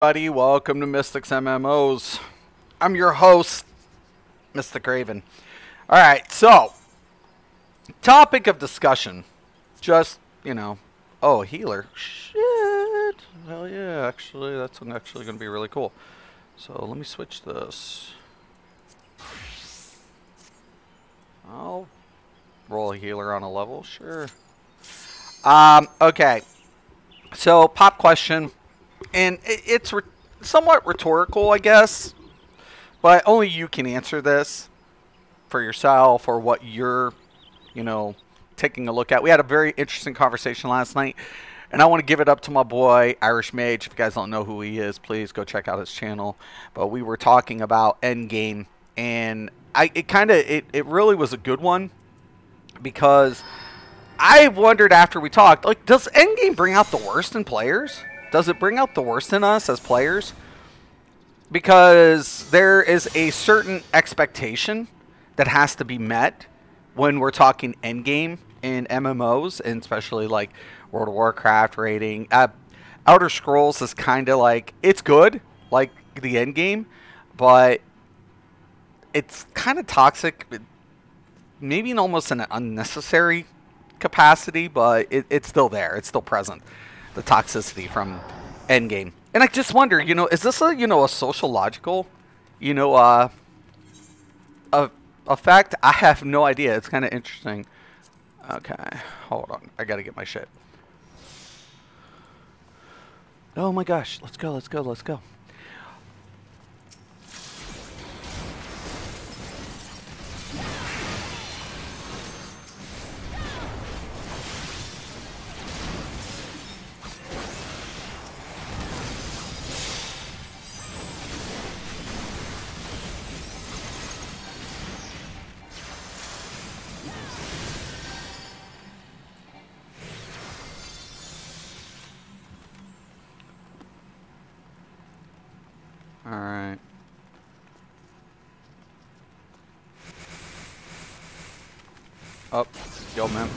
Buddy, welcome to Mystics MMOs. I'm your host, Mystic Raven. Alright, so, topic of discussion. Just, oh, healer. Shit. Hell yeah, actually, that's actually going to be really cool. So, let me switch this. I'll roll a healer on a level, sure. Okay. So, pop question. And it's somewhat rhetorical, I guess, but only you can answer this for yourself or what you're, taking a look at. We had a very interesting conversation last night, and I want to give it up to my boy, Irish Mage. If you guys don't know who he is, please go check out his channel. But we were talking about Endgame, and it really was a good one because I wondered after we talked, like, does Endgame bring out the worst in players? Does it bring out the worst in us as players? Because there is a certain expectation that has to be met when we're talking endgame in MMOs, and especially like World of Warcraft rating. Elder Scrolls is kind of like, it's good, like the endgame, but it's kind of toxic, maybe in almost an unnecessary capacity, but it's still there. It's still present. The toxicity from Endgame. And I just wonder, is this a sociological, effect? I have no idea. It's kind of interesting. Okay, hold on. I gotta get my shit. Oh my gosh. Let's go, let's go, let's go. Alright. Up. Yo, man.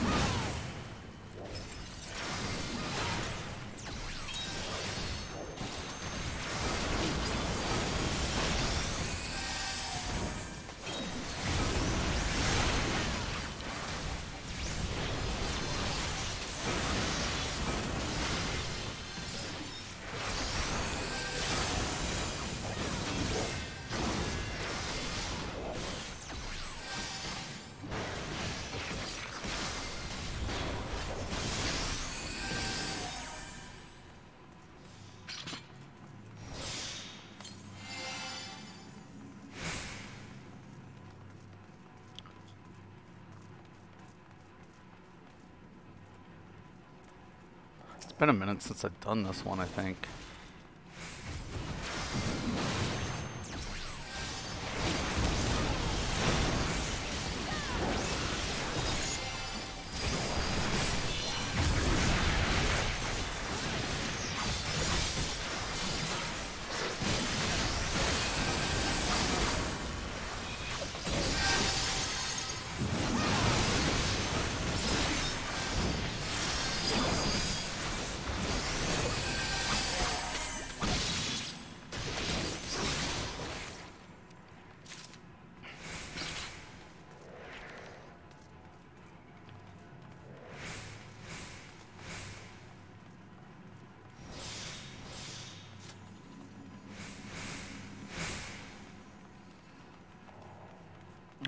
It's been a minute since I've done this one, I think.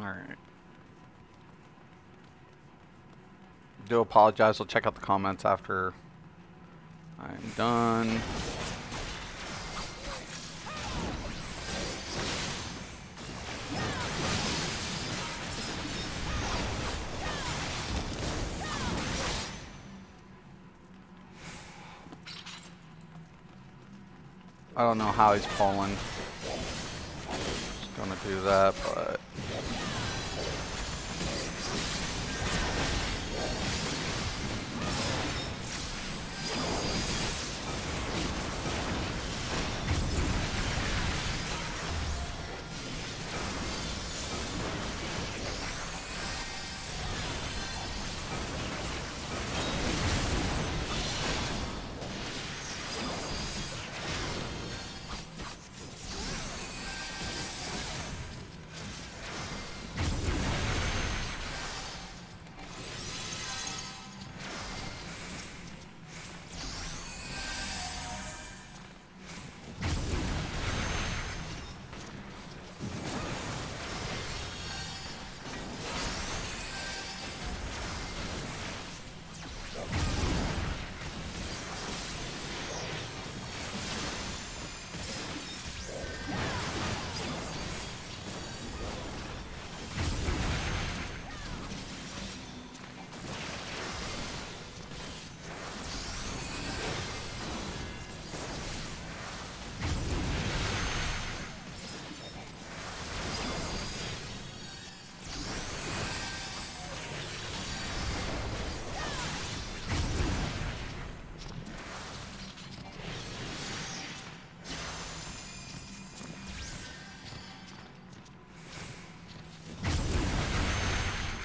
Alright. Do apologize. I'll check out the comments after I'm done. I don't know how he's pulling. Just gonna do that, but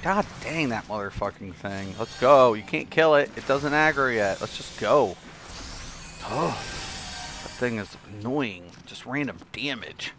God dang that motherfucking thing. Let's go. You can't kill it. It doesn't aggro yet. Let's just go. Oh, that thing is annoying. Just random damage.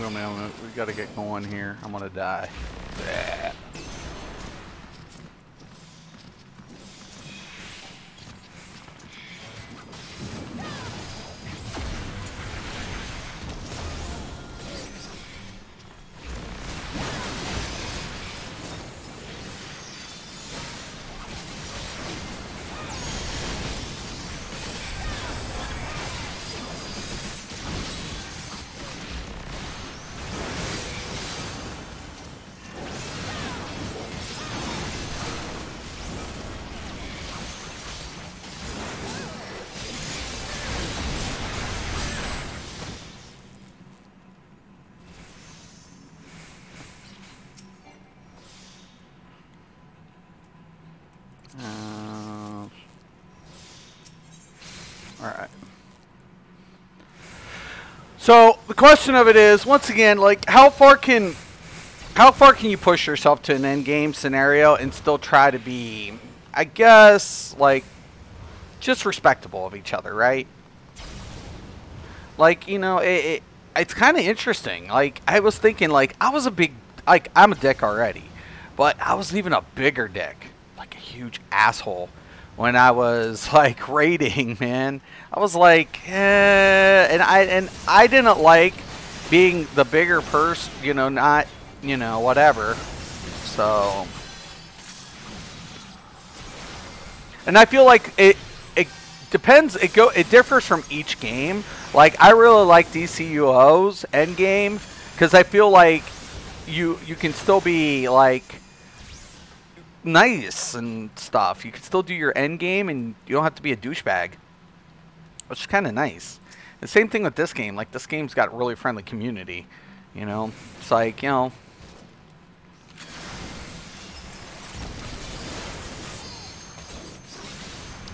Oh, man, we gotta get going here. I'm gonna die. Yeah. Alright. So the question of it is, once again, like how far can you push yourself to an end game scenario and still try to be, I guess, like just respectable of each other, right? Like, you know, it's kind of interesting. Like I was thinking, like I was a big, like I'm a dick already, but I was even a bigger dick, like a huge asshole. When I was like raiding, man, I was like, and I didn't like being the bigger person, you know, not, you know, whatever. So, and I feel like it depends. It differs from each game. Like I really like DCUO's end game because I feel like you can still be like nice and stuff. You can still do your end game and you don't have to be a douchebag, which is kind of nice. The same thing with this game. Like this game's got a really friendly community, you know. It's like, you know,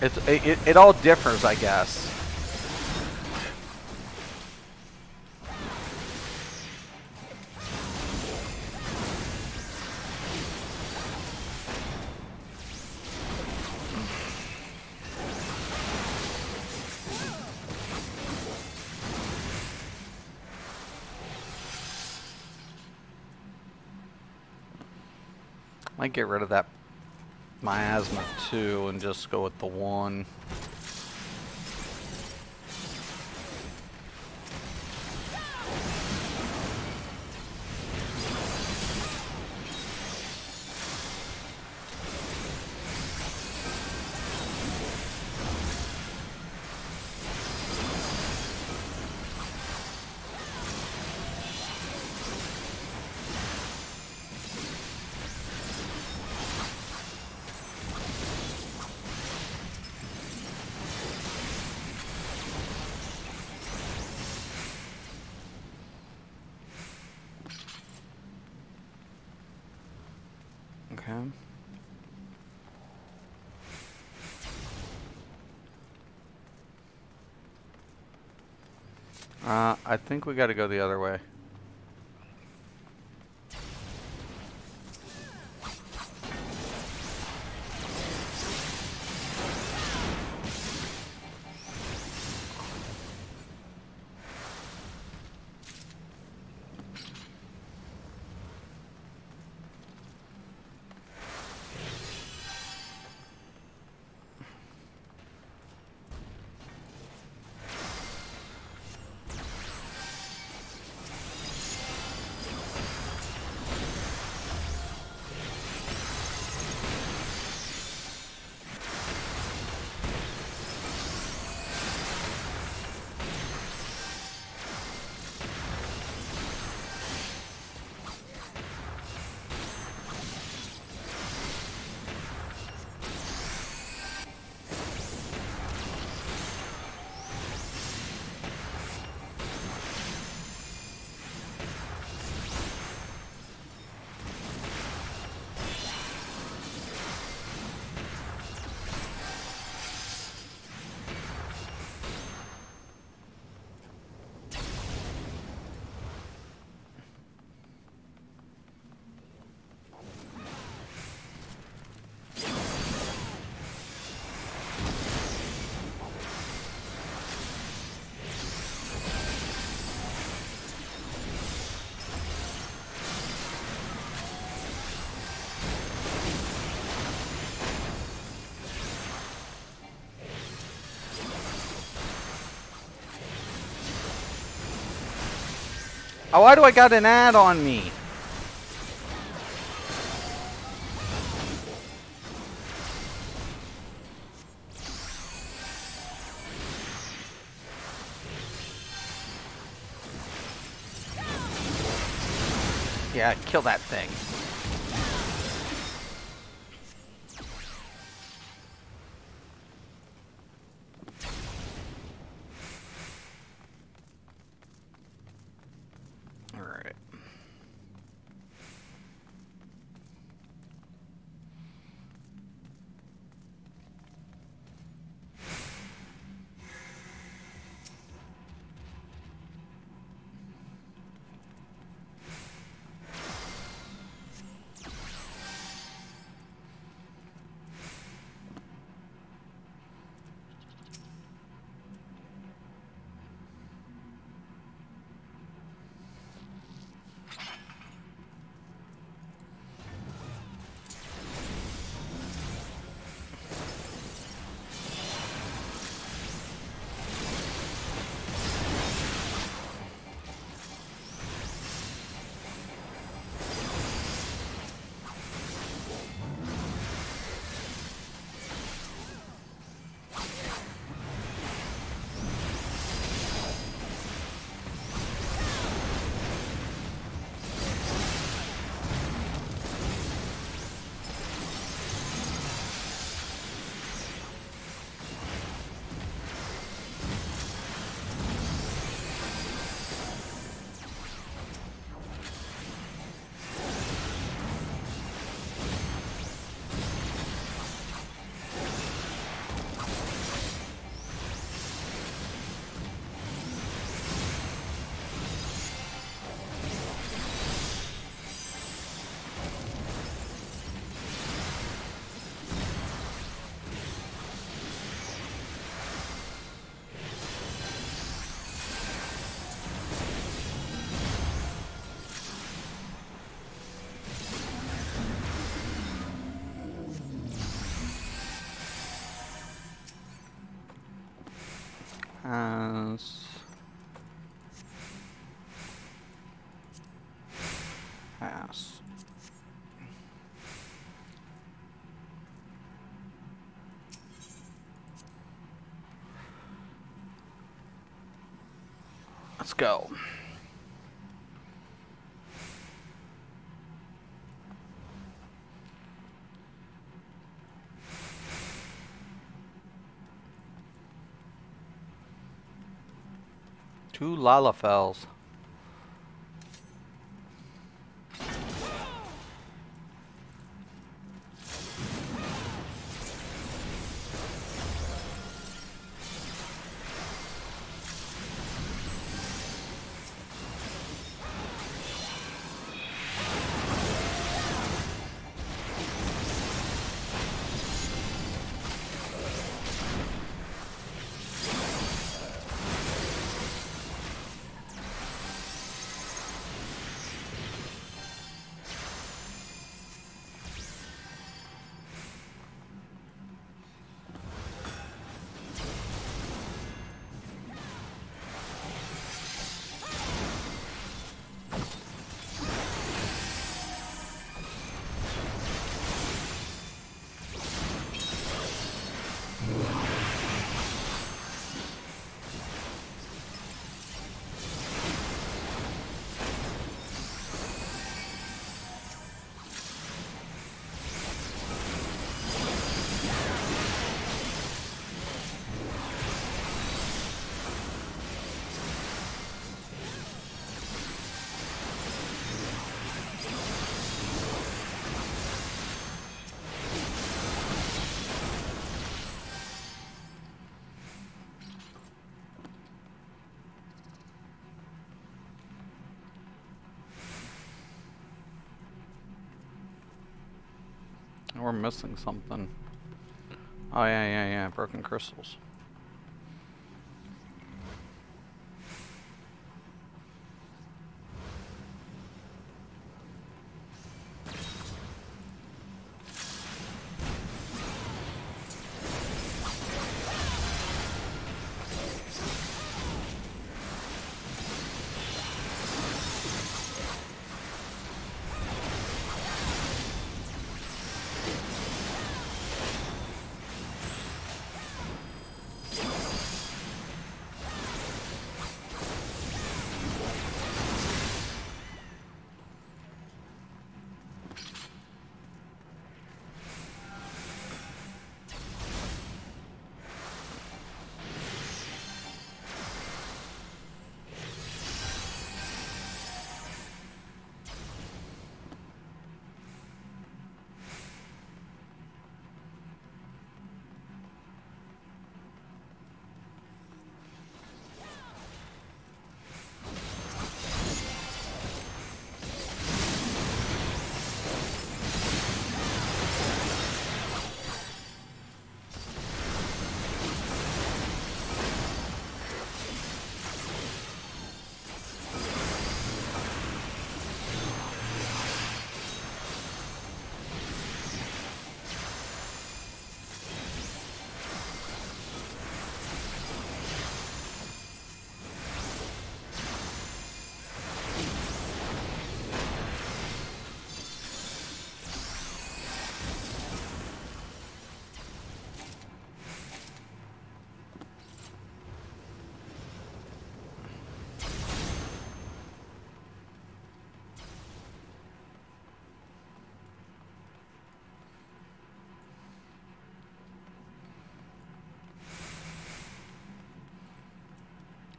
it all differs, I guess. Might get rid of that miasma too and just go with the 1. Okay. I think we got to go the other way. Oh, why do I got an ad on me? Yeah, kill that thing. Alright. has pass. Let's go. Two Lalafells. We're missing something. Oh yeah, broken crystals.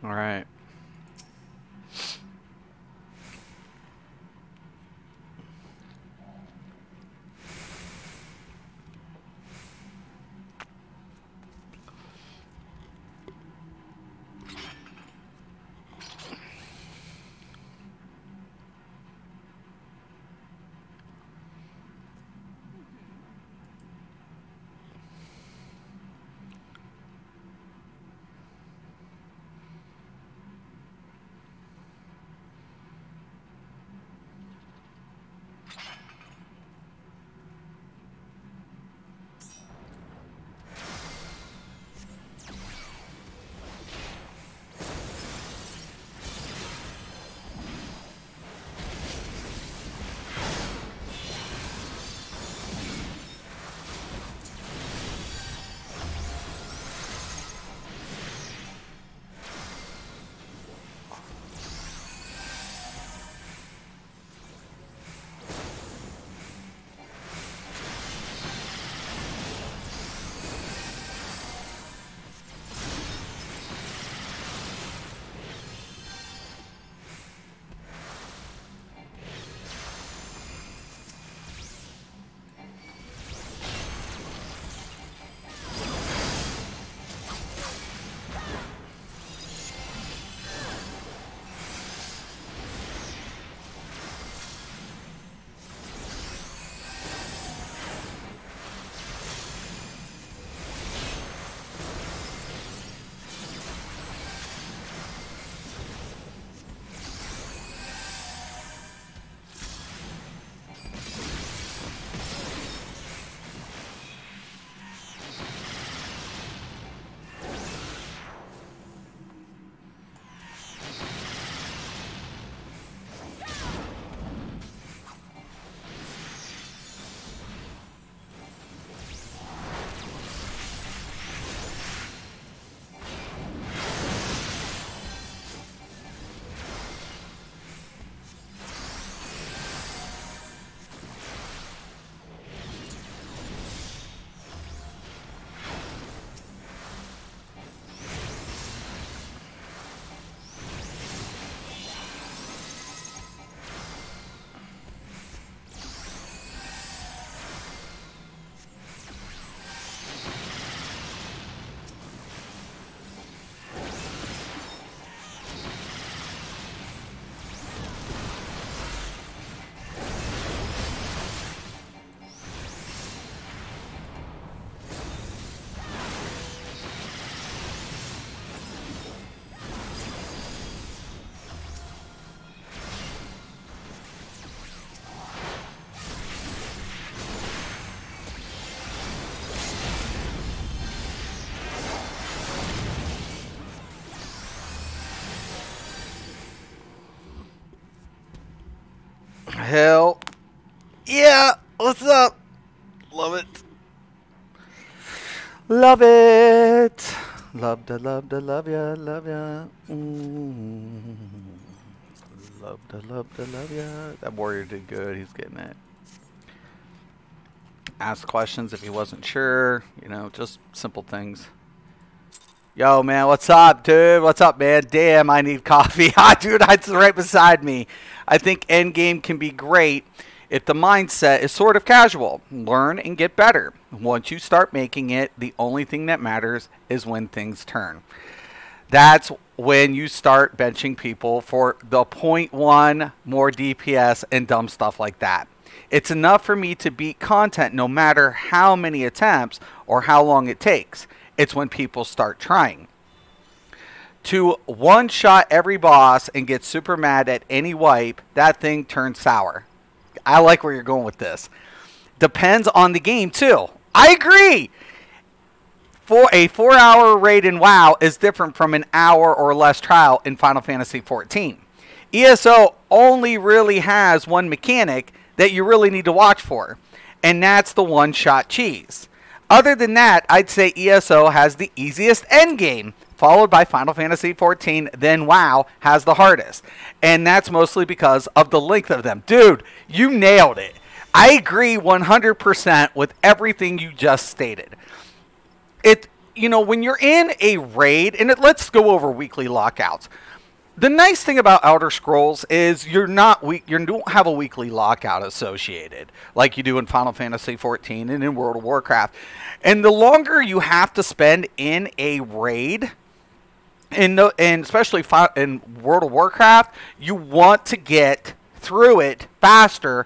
All right. Hell yeah. What's up? Love it. Love it. Love ya, love ya. Love ya. That warrior did good. He's getting it. Ask questions if he wasn't sure. You know, just simple things. Yo, man, what's up, dude? What's up, man? Damn, I need coffee. Dude, it's right beside me. I think Endgame can be great if the mindset is sort of casual. Learn and get better. Once you start making it, the only thing that matters is when things turn. That's when you start benching people for the 0.1 more DPS and dumb stuff like that. It's enough for me to beat content no matter how many attempts or how long it takes. It's when people start trying. To one-shot every boss and get super mad at any wipe, that thing turns sour. I like where you're going with this. Depends on the game, too. I agree. For a 4-hour raid in WoW is different from an hour or less trial in Final Fantasy XIV. ESO only really has one mechanic that you really need to watch for, and that's the one-shot cheese. Other than that, I'd say ESO has the easiest endgame, followed by Final Fantasy XIV, then WoW has the hardest. And that's mostly because of the length of them. Dude, you nailed it. I agree 100% with everything you just stated. You know, when you're in a raid, and let's go over weekly lockouts. The nice thing about Elder Scrolls is you don't have a weekly lockout associated like you do in Final Fantasy XIV and in World of Warcraft. And the longer you have to spend in a raid, and especially in World of Warcraft, you want to get through it faster.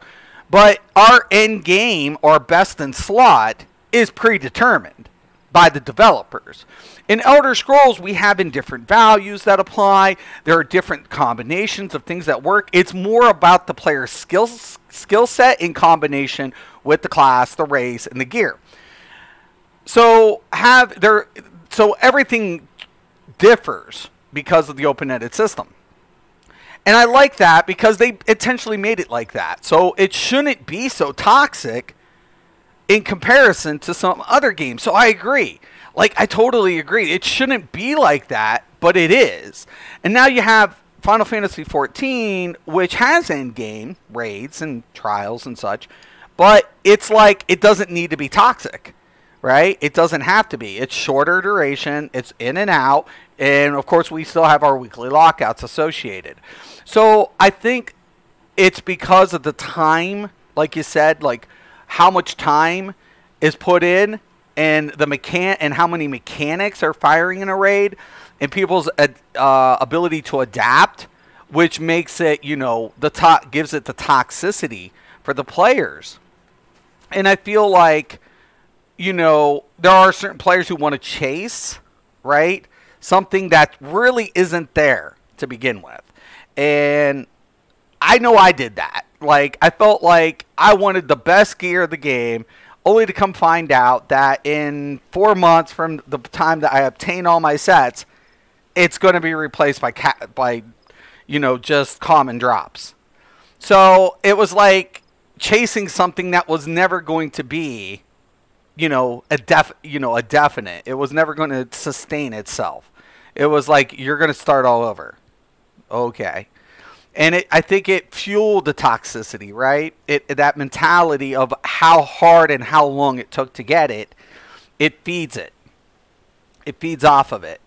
But our end game, or best in slot, is predetermined by the developers. In Elder Scrolls, we have different values that apply. There are different combinations of things that work. It's more about the player's skill set in combination with the class, the race, and the gear. So everything differs because of the open-ended system. And I like that because they intentionally made it like that. So it shouldn't be so toxic in comparison to some other games. So I agree. Like, I totally agree. It shouldn't be like that, but it is. And now you have Final Fantasy XIV, which has endgame raids and trials and such, but it's like it doesn't need to be toxic, right? It doesn't have to be. It's shorter duration. It's in and out. And, of course, we still have our weekly lockouts associated. So I think it's because of the time, like you said, like how much time is put in, and and how many mechanics are firing in a raid, and people's ability to adapt, which makes it, you know, gives it the toxicity for the players. And I feel like, you know, there are certain players who want to chase, right, something that really isn't there to begin with. And I know I did that. Like, I felt like I wanted the best gear of the game, only to come find out that in 4 months from the time that I obtain all my sets, it's going to be replaced by you know, just common drops. So it was like chasing something that was never going to be, you know, a definite. It was never going to sustain itself. It was like, you're going to start all over. Okay. And I think it fueled the toxicity, right? That mentality of how hard and how long it took to get it, it feeds it. It feeds off of it.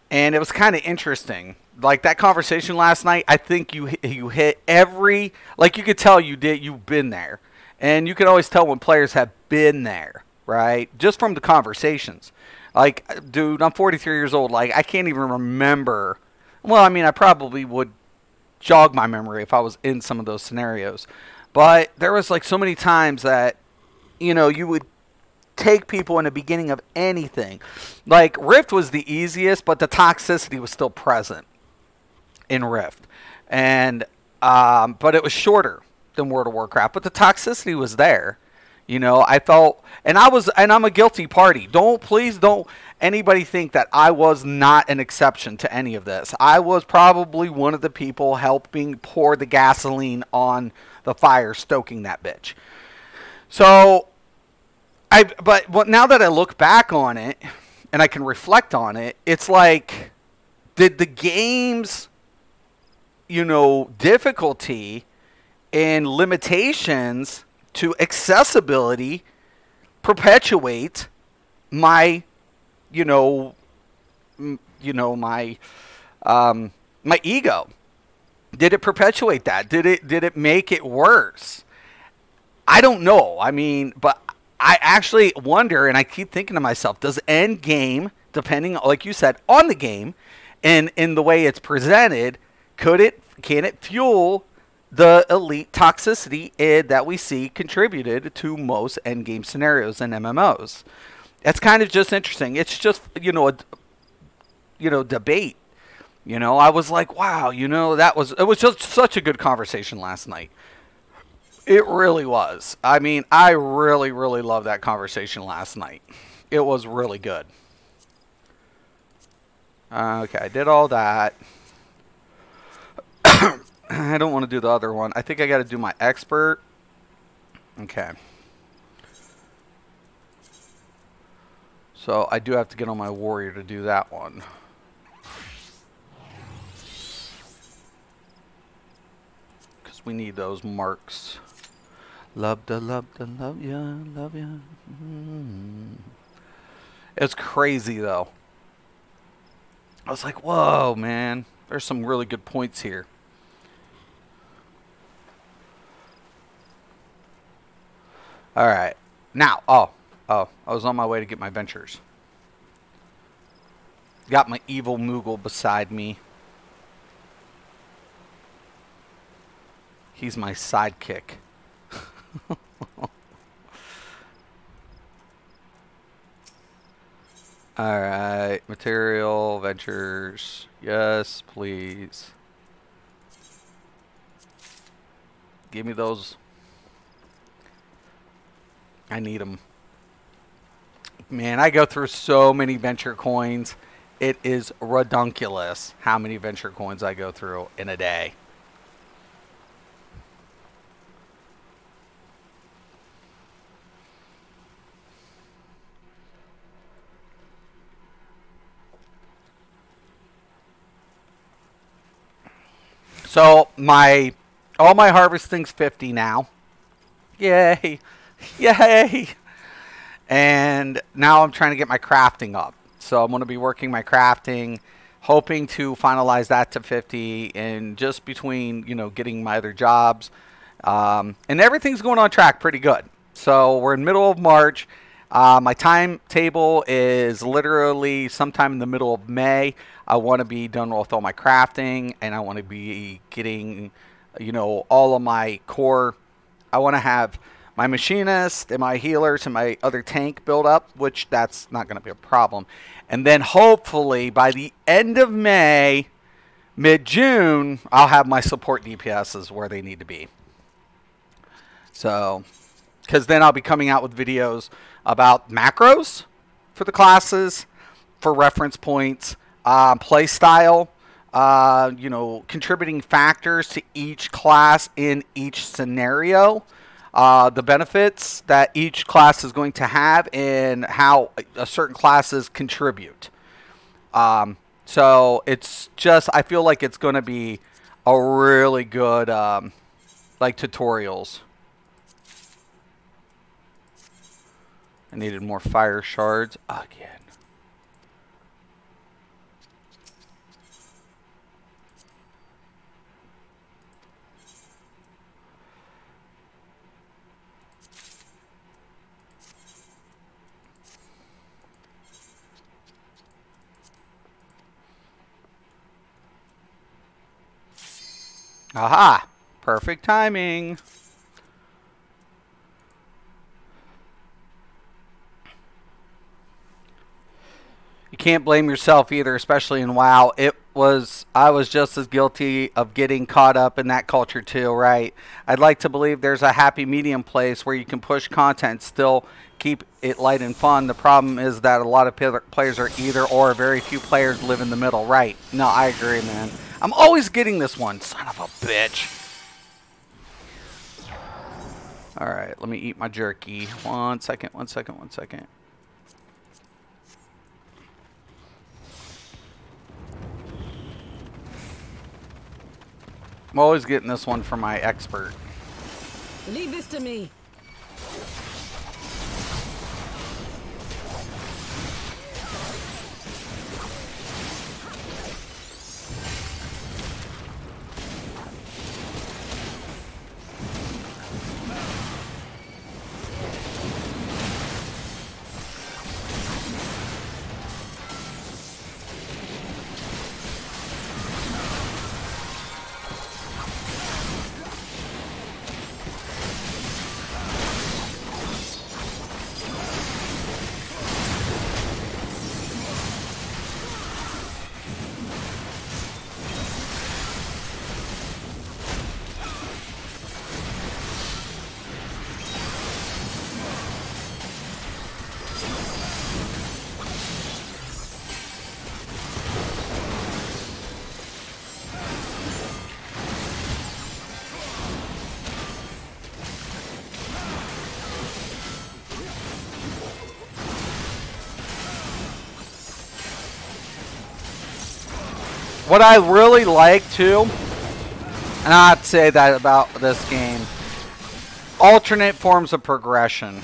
And it was kind of interesting. Like that conversation last night, I think you hit every, like you could tell you've been there. And you can always tell when players have been there, right? Just from the conversations. Like, dude, I'm 43 years old. Like, I can't even remember. Well, I mean, I probably would jog my memory if I was in some of those scenarios. But there was like so many times that, you know, you would take people in the beginning of anything. Like Rift was the easiest, but the toxicity was still present in Rift. And but it was shorter than World of Warcraft, but the toxicity was there. You know, I felt, and I'm a guilty party. Please don't anybody think that I was not an exception to any of this. I was probably one of the people helping pour the gasoline on the fire stoking that bitch. So, but now that I look back on it and I can reflect on it, it's like, did the game's, difficulty and limitations to accessibility perpetuate my, my ego? Did it perpetuate that? Did it make it worse? I don't know. I mean, but I actually wonder, and I keep thinking to myself, does Endgame, depending, like you said, on the game and in the way it's presented, can it fuel the elite toxicity that we see contributed to most endgame scenarios and MMOs? That's kind of just interesting. It's just, debate. I was like, wow, it was just such a good conversation last night. It really was. I mean, I really, really loved that conversation last night. It was really good. Okay, I did all that. I don't want to do the other one. I think I got to do my expert. Okay. So I do have to get on my warrior to do that one. Because we need those marks. Love ya, love ya. It's crazy though. I was like, whoa, man. There's some really good points here. Alright. Now, I was on my way to get my ventures. Got my evil Moogle beside me. He's my sidekick. Alright, material, ventures. Yes, please. Give me those. I need them. Man, I go through so many venture coins. It is redunculous how many venture coins I go through in a day. So all my harvesting's 50 now. Yay. Yay. And now I'm trying to get my crafting up. So I'm going to be working my crafting, hoping to finalize that to 50, and just between, getting my other jobs. And everything's going on track pretty good. So we're in middle of March. My timetable is literally sometime in the middle of May. I want to be done with all my crafting, and I want to be getting, all of my core. I want to have my machinist and my healers and my other tank build up, which that's not going to be a problem. And then hopefully by the end of May, mid-June, I'll have my support DPSs where they need to be. So, because then I'll be coming out with videos about macros for the classes, for reference points, play style, contributing factors to each class in each scenario, the benefits that each class is going to have, and how a certain classes contribute. So it's just, I feel like it's going to be a really good, like, tutorials. I needed more fire shards again. Aha! Perfect timing. You can't blame yourself either, especially in WoW. I was just as guilty of getting caught up in that culture too, right? I'd like to believe there's a happy medium place where you can push content, still keep it light and fun. The problem is that a lot of players are either or. Very few players live in the middle, right? No, I agree, man. I'm always getting this one. Son of a bitch. Alright, let me eat my jerky. 1 second, 1 second, 1 second. I'm always getting this one from my expert. Leave this to me. What I really like too, and I'd say that about this game, alternate forms of progression.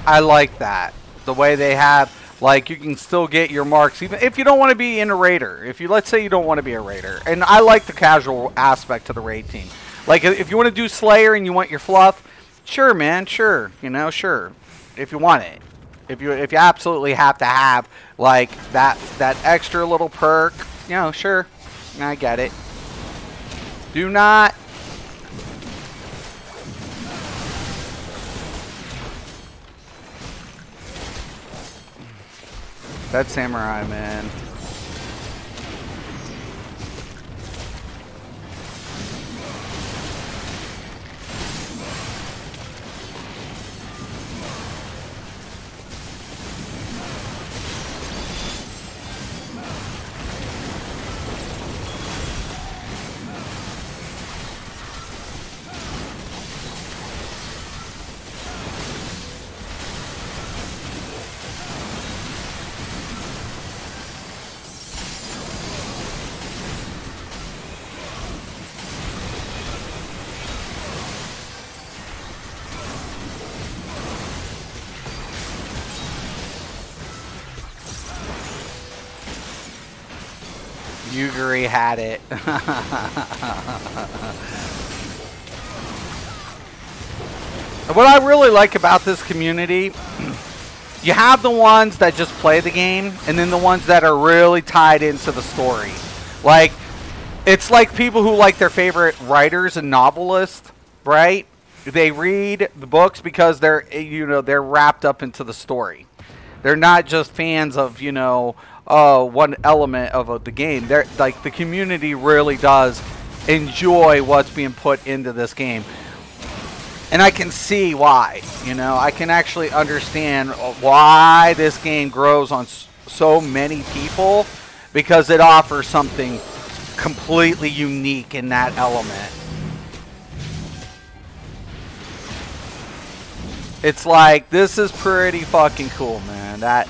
I like that. The way they have, like, you can still get your marks even if you don't want to be in a raider. If you, let's say you don't want to be a raider. And I like the casual aspect to the raid team. Like, if you want to do Slayer and you want your fluff, sure, man, sure. You know, sure. If you want it. If you absolutely have to have, like, that extra little perk, you know, sure. I get it. Do not... That samurai, man. Yuguri had it. What I really like about this community, you have the ones that just play the game, and then the ones that are really tied into the story. Like, it's like people who like their favorite writers and novelists, right? They read the books because they're, you know, they're wrapped up into the story. They're not just fans of, you know, one element of the game. They're like, the community really does enjoy what's being put into this game, and I can see why. You know, I can actually understand why this game grows on so many people, because it offers something completely unique in that element. It's like, this is pretty fucking cool, man. That...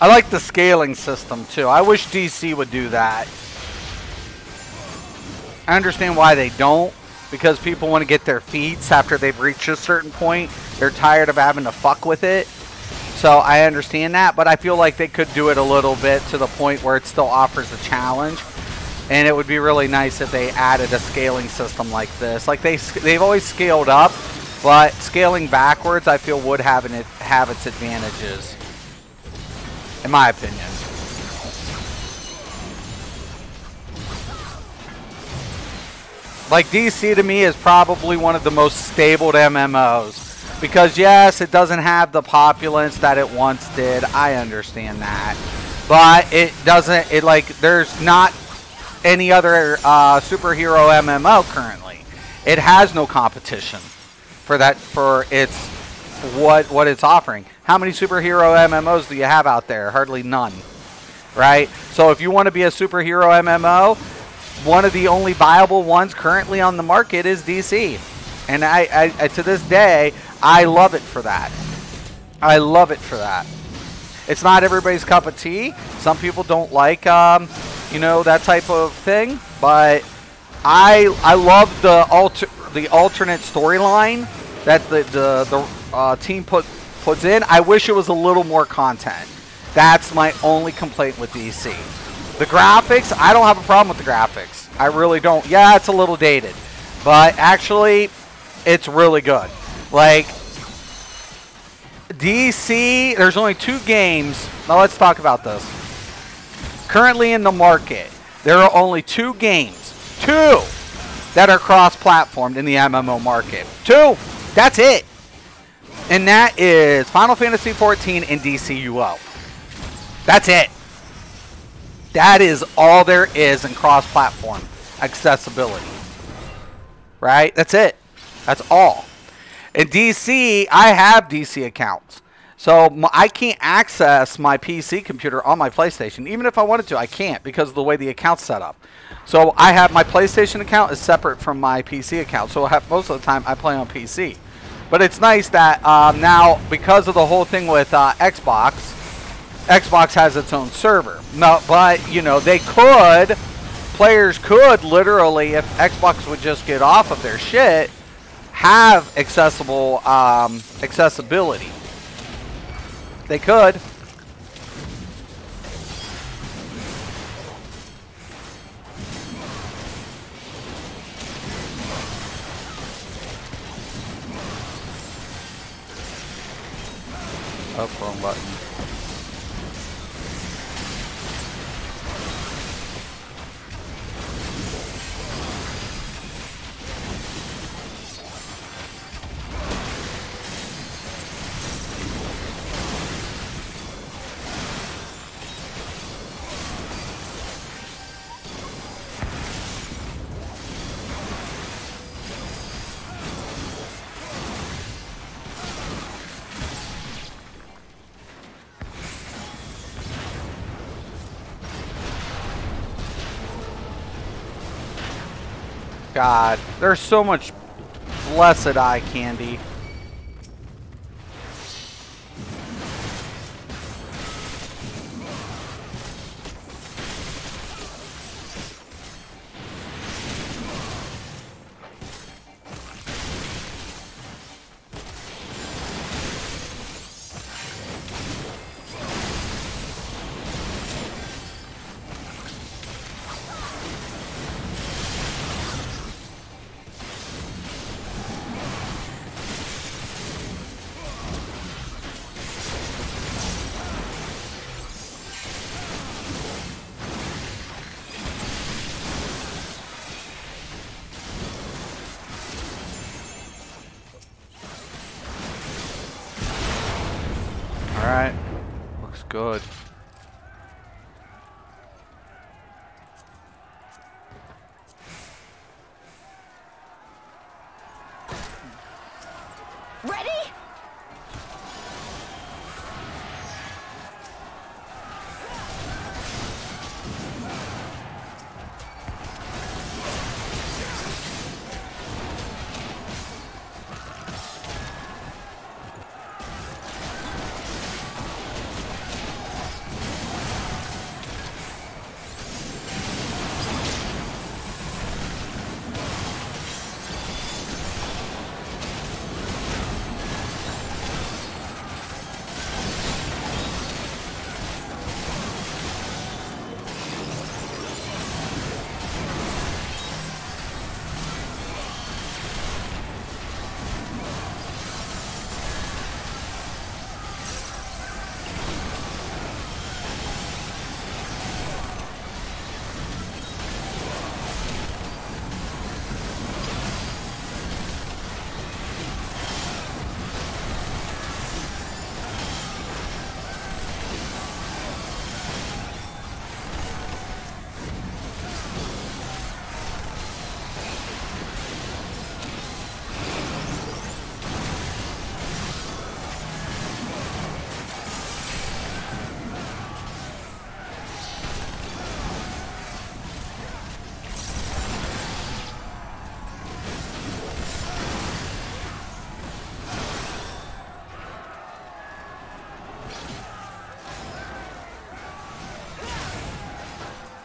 I like the scaling system too. I wish DC would do that. I understand why they don't, because people want to get their feats after they've reached a certain point. They're tired of having to fuck with it. So I understand that, but I feel like they could do it a little bit to the point where it still offers a challenge. And it would be really nice if they added a scaling system like this. Like, they've always scaled up, but scaling backwards I feel would have its advantages. in my opinion. Like, DC to me is probably one of the most stable MMOs. Because, yes, it doesn't have the populace that it once did. I understand that. But it doesn't, there's not any other superhero MMO currently. It has no competition for that, for its, what it's offering. How many superhero MMOs do you have out there? Hardly none. Right? So if you want to be a superhero MMO, one of the only viable ones currently on the market is DC. And I to this day, I love it for that. I love it for that. It's not everybody's cup of tea. Some people don't like, you know, that type of thing. But I love the alternate storyline that the team puts in. I wish it was a little more content. That's my only complaint with DC. The graphics, I don't have a problem with the graphics. I really don't. Yeah, it's a little dated. But actually, it's really good. Like, DC, there's only 2 games. Now let's talk about this. Currently in the market, there are only 2 games. 2 that are cross-platformed in the MMO market. 2. That's it. And that is Final Fantasy XIV and DCUO. That's it. That is all there is in cross-platform accessibility. Right? That's it. That's all. In DC, I have DC accounts. So I can't access my PC computer on my PlayStation. Even if I wanted to, I can't because of the way the account's set up. So I have my PlayStation account is separate from my PC account. So most of the time I play on PC. But it's nice that now, because of the whole thing with Xbox has its own server. No, but, you know, players could literally, if Xbox would just get off of their shit, have accessibility. They could. Oh, wrong button. God, there's so much blessed eye candy. Alright. Looks good. Ready?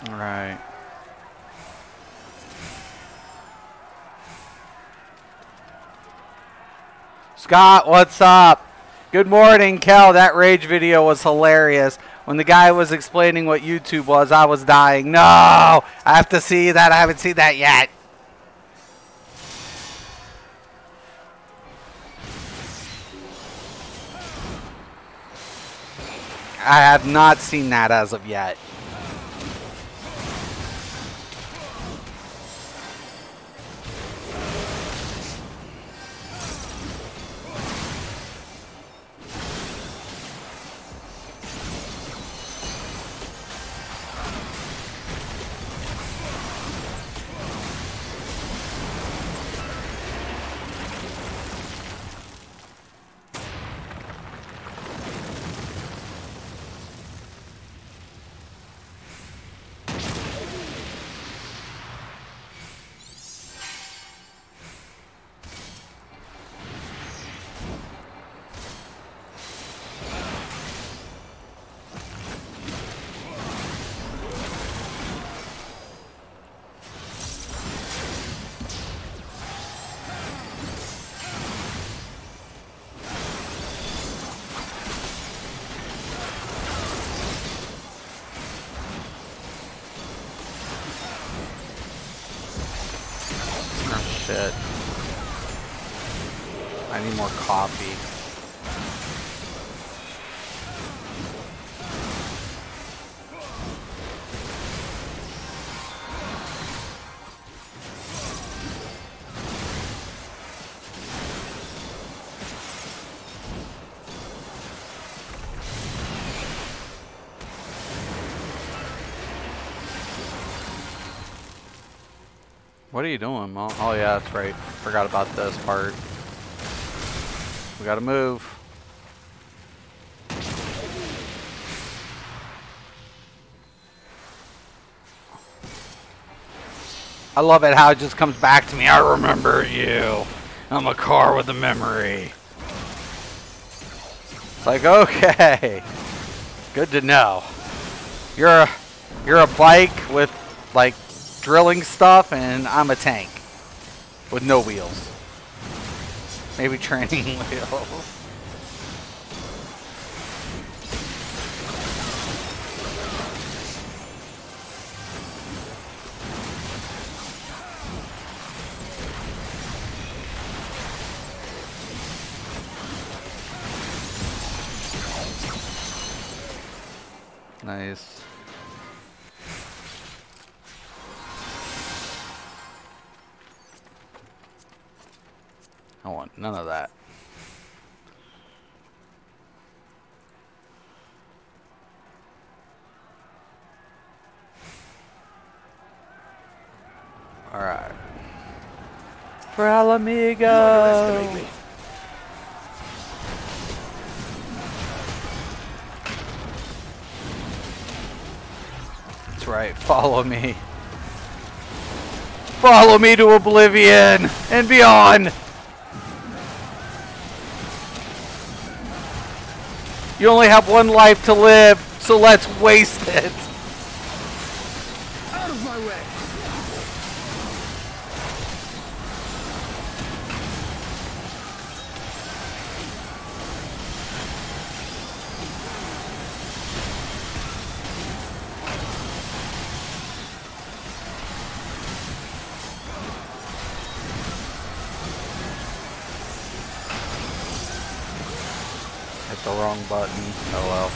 All right. Scott, what's up? Good morning, Kel. That rage video was hilarious. When the guy was explaining what YouTube was, I was dying. No! I have to see that. I haven't seen that yet. I have not seen that as of yet. Shit. I need more coffee. What are you doing, Mom? Oh yeah, that's right. Forgot about this part. We gotta move. I love it how it just comes back to me. I remember you. I'm a car with a memory. It's like, okay. Good to know. You're a bike with like drilling stuff, and I'm a tank with no wheels. Maybe training wheels. Nice. I want none of that. All right. For Alamigo. That's right. Follow me. Follow me to oblivion and beyond. You only have one life to live, so let's waste it. Out of my way. Hit the wrong button. Oh well.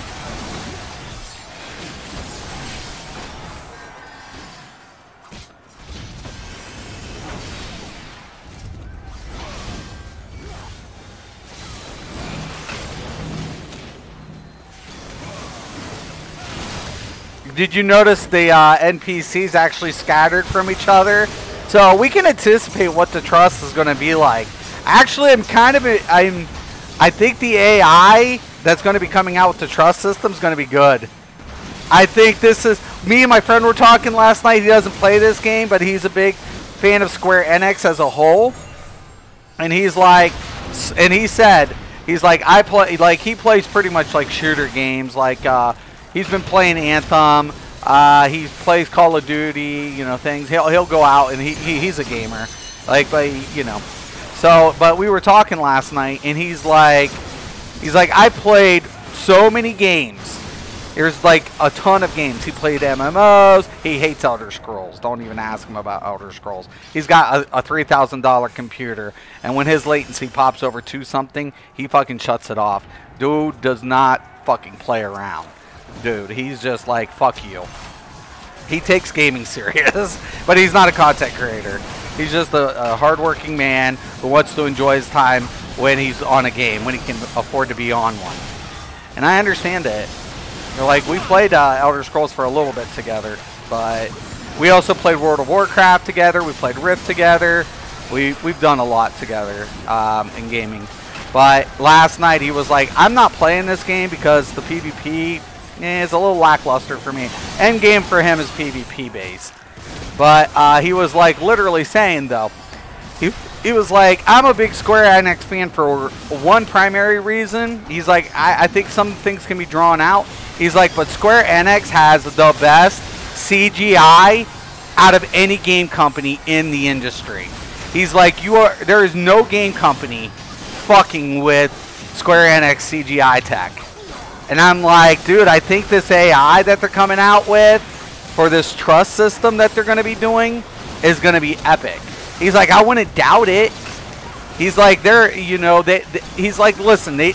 Did you notice the NPCs actually scattered from each other? So we can anticipate what the trust is going to be like. Actually, I think the AI that's going to be coming out with the trust system is going to be good. I think this is... Me and my friend were talking last night. He doesn't play this game, but he's a big fan of Square Enix as a whole. And he's like... And he said... He's like, I play... Like, he plays pretty much like shooter games. Like, he's been playing Anthem. He plays Call of Duty, you know, things. He'll go out and he's a gamer, like, but you know. So, but we were talking last night, and he's like, I played so many games. There's like a ton of games. He played MMOs. He hates Elder Scrolls. Don't even ask him about Elder Scrolls. He's got a $3,000 computer, and when his latency pops over to something, he fucking shuts it off. Dude does not fucking play around. Dude, he's just like, fuck you. He takes gaming serious, but he's not a content creator. He's just a hardworking man who wants to enjoy his time when he's on a game, when he can afford to be on one. And I understand it. Like, we played Elder Scrolls for a little bit together, but we also played World of Warcraft together. We played Rift together. We've done a lot together in gaming. But last night he was like, I'm not playing this game because the PvP is a little lackluster for me. Endgame for him is PvP based. But he was like literally saying, though, he was like, I'm a big Square Enix fan for one primary reason. He's like, I think some things can be drawn out. He's like, but Square Enix has the best CGI out of any game company in the industry. He's like, there is no game company fucking with Square Enix CGI tech. And I'm like, dude, I think this AI that they're coming out with for this trust system that they're going to be doing is going to be epic. He's like, I wouldn't doubt it. He's like, he's like, listen, they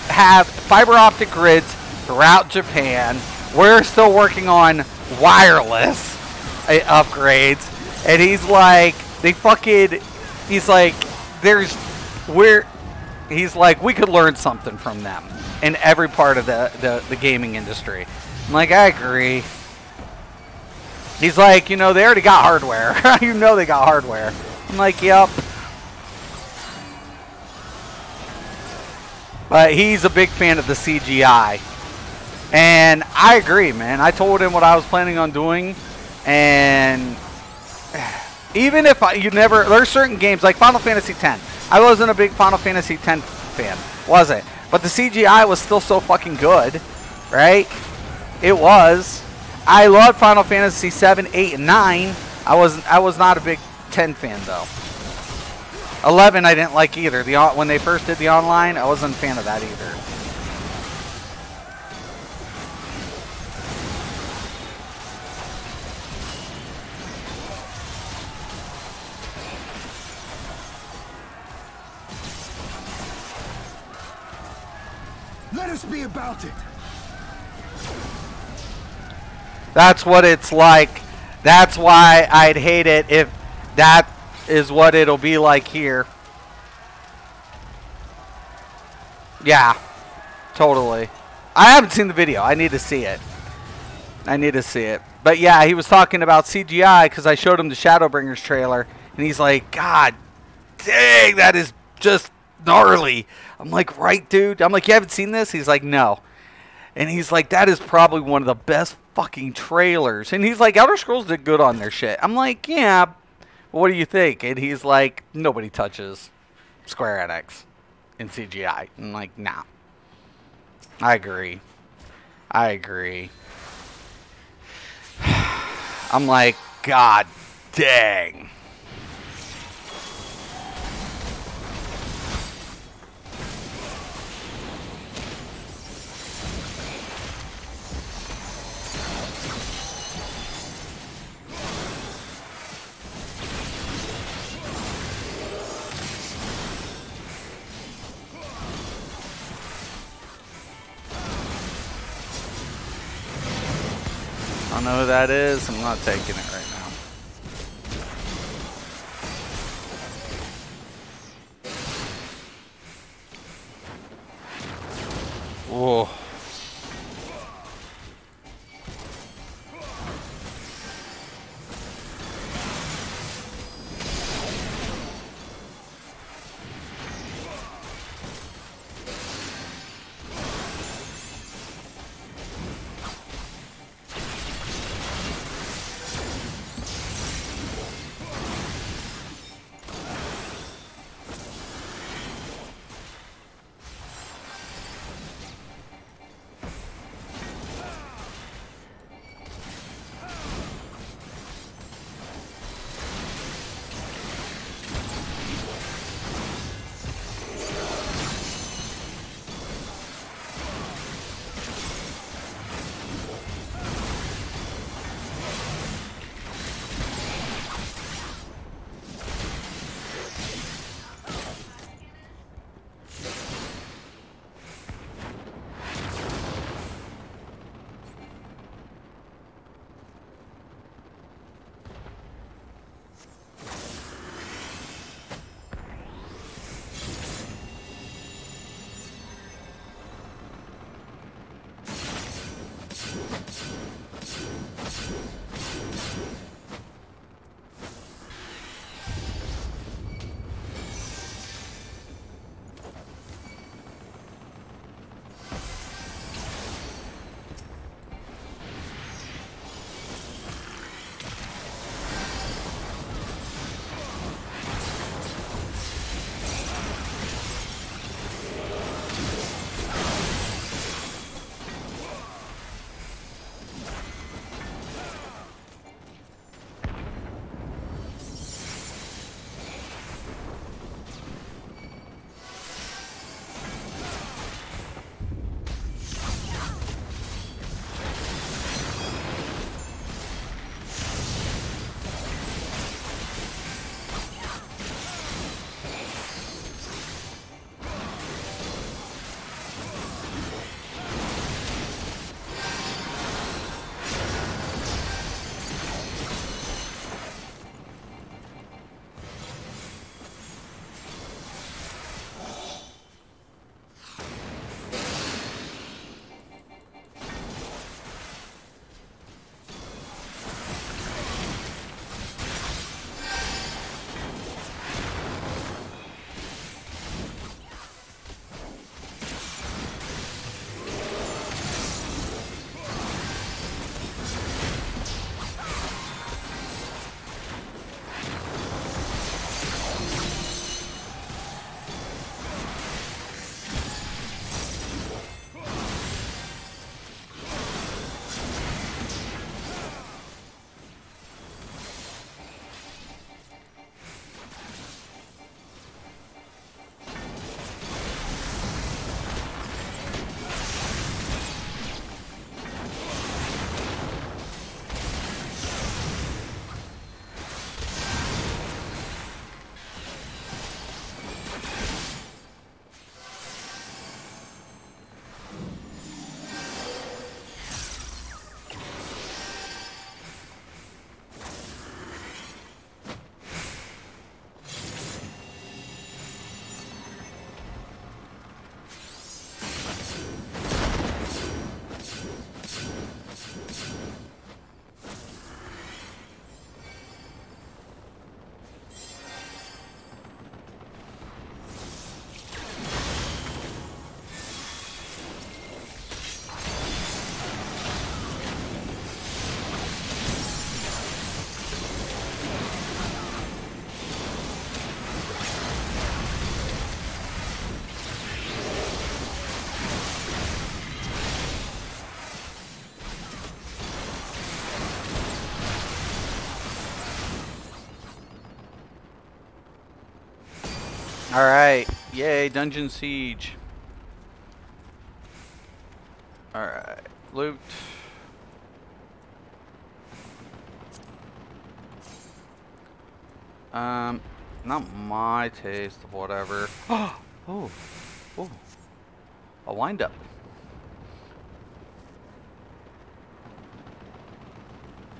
have fiber optic grids throughout Japan. We're still working on wireless upgrades. And he's like, he's like, he's like, we could learn something from them in every part of the gaming industry. I'm like, I agree. He's like, they already got hardware. They got hardware. I'm like, yep. But he's a big fan of the CGI. And I agree, man. I told him what I was planning on doing. And even if there's certain games like Final Fantasy X. I wasn't a big Final Fantasy X fan, wasn't. But the CGI was still so fucking good, right? It was. I loved Final Fantasy 7, 8, and 9. I was not a big 10 fan though. 11 I didn't like either. When they first did the online, I wasn't a fan of that either. Let us be about it. That's what it's like. That's why I'd hate it if that is what it'll be like here. Yeah, totally. I haven't seen the video. I need to see it. But yeah, he was talking about CGI because I showed him the Shadowbringers trailer. And he's like, God dang, that is just gnarly. I'm like, right, dude? I'm like, you haven't seen this? He's like, no. And he's like, that is probably one of the best fucking trailers. And he's like, Elder Scrolls did good on their shit. I'm like, yeah, what do you think? And he's like, nobody touches Square Enix in CGI. I'm like, nah. I agree. I'm like, God dang. I don't know who that is. I'm not taking it right now. Whoa. Alright. Yay, Dungeon Siege. Alright. Loot. Not my taste of whatever. Oh! Oh. A wind up.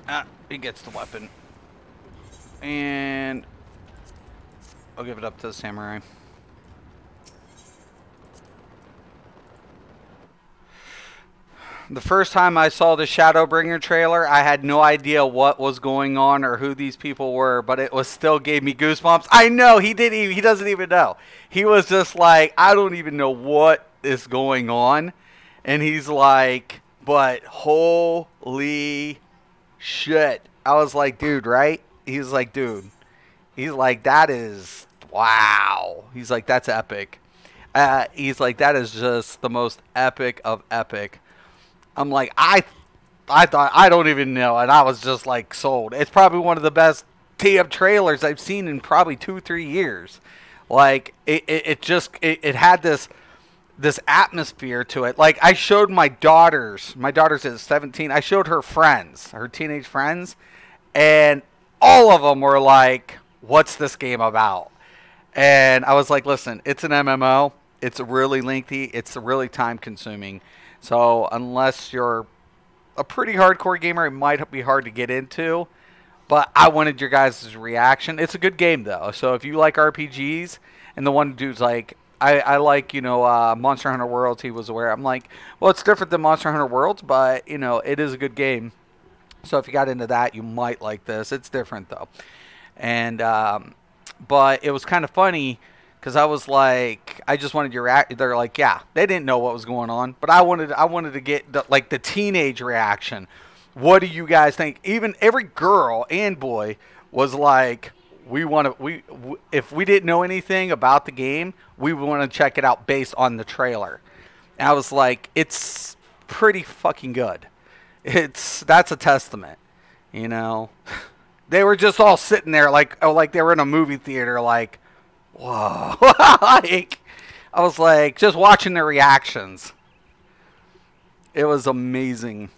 Ah, he gets the weapon. And I'll give it up to the samurai. The first time I saw the Shadowbringer trailer, I had no idea what was going on or who these people were, but it was still gave me goosebumps. I know he doesn't even know. He was just like, I don't even know what is going on. And he's like, but holy shit. I was like, dude, right? He's like, dude. He's like, that is, wow. He's like, that's epic. He's like, that is just the most epic of epic. I'm like, I thought, I don't even know. And I was just like sold. It's probably one of the best tee-up trailers I've seen in probably 2-3 years. Like, it had this atmosphere to it. Like, I showed my daughter's at 17. I showed her friends, her teenage friends. And all of them were like, what's this game about? And I was like, listen, it's an MMO. It's really lengthy. It's really time consuming. So unless you're a pretty hardcore gamer, it might be hard to get into. But I wanted your guys' reaction. It's a good game, though. So if you like RPGs, and the one dude's like, I like, Monster Hunter Worlds, he was aware. I'm like, well, it's different than Monster Hunter Worlds, but, it is a good game. So if you got into that, you might like this. It's different though. And but it was kind of funny because I was like, I just wanted your react. They're like, yeah, they didn't know what was going on, but I wanted to get the teenage reaction. What do you guys think? Even every girl and boy was like, if we didn't know anything about the game, we want to check it out based on the trailer. And I was like, it's pretty fucking good. That's a testament, you know. They were just all sitting there like they were in a movie theater, like, whoa. Like, I was like, just watching their reactions. It was amazing.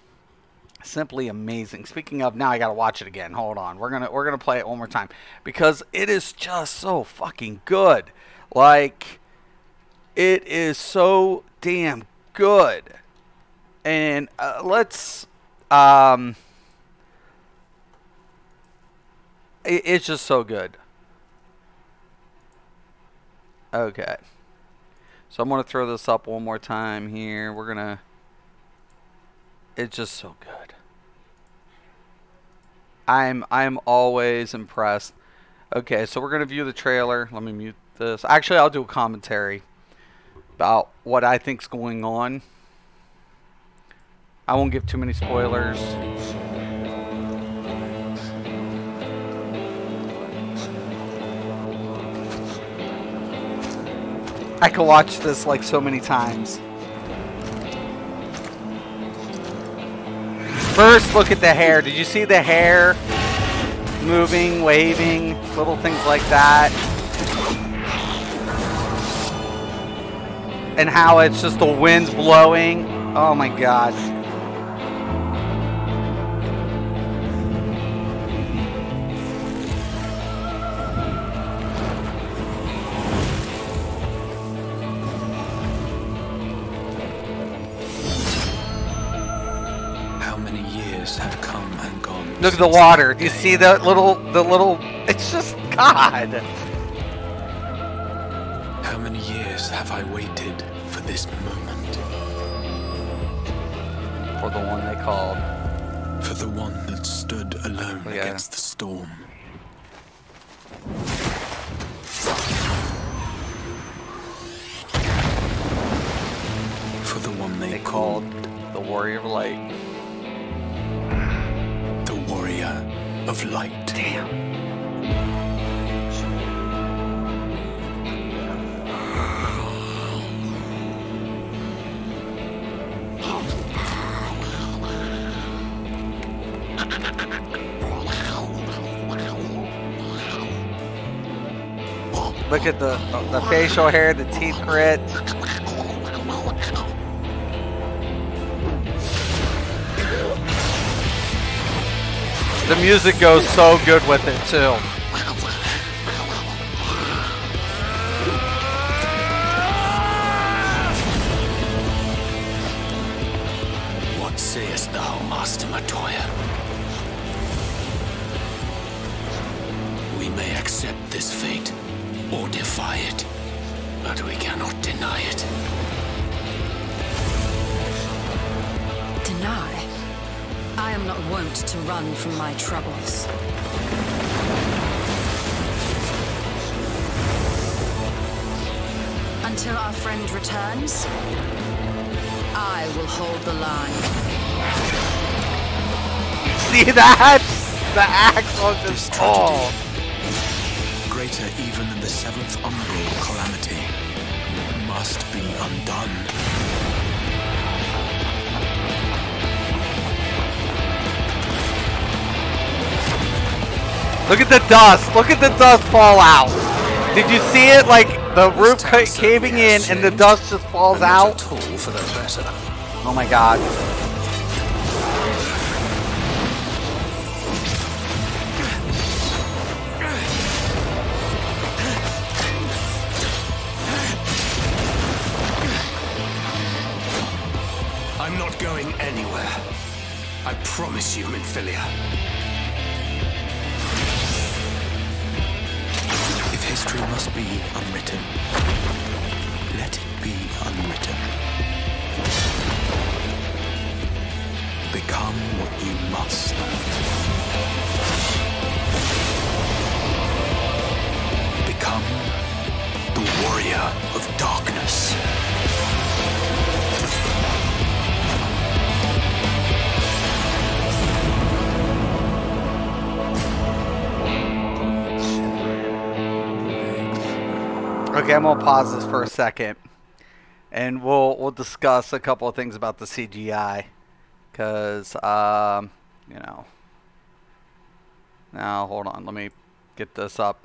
Simply amazing. Speaking of, now I gotta watch it again. Hold on. We're gonna play it one more time because it is just so fucking good. Like, it is so damn good. And let's it's just so good. Okay. So I'm gonna throw this up one more time here. It's just so good. I'm always impressed. Okay, so we're gonna view the trailer. Let me mute this. Actually, I'll do a commentary about what I think's going on. I won't give too many spoilers. I could watch this like so many times. First, look at the hair. Did you see the hair moving, waving, little things like that? And how it's just the wind's blowing. Oh my God. Have come and gone. Look at the water. Do you see the little it's just God. How many years have I waited for this moment? For the one they called. For the one that stood alone against the storm. For the one they called the Warrior of Light. Warrior of Light. Damn. Look at the facial hair, the teeth grit. The music goes so good with it too. What sayest thou, Master Matoya? We may accept this fate or defy it, but we cannot deny it. Deny? I am not wont to run from my troubles. Until our friend returns, I will hold the line. See that? The axe on this tall. Greater even than the 7th umbral calamity, must be undone. Look at the dust. Look at the dust fall out. Did you see it? Like the roof caving in and the dust just falls out. Oh my God. I'm not going anywhere. I promise you, Minfilia. History must be unwritten. Let it be unwritten. Become what you must. Become the warrior of darkness. Okay, I'm gonna pause this for a second, and we'll discuss a couple of things about the CGI, because you know. Now hold on, let me get this up.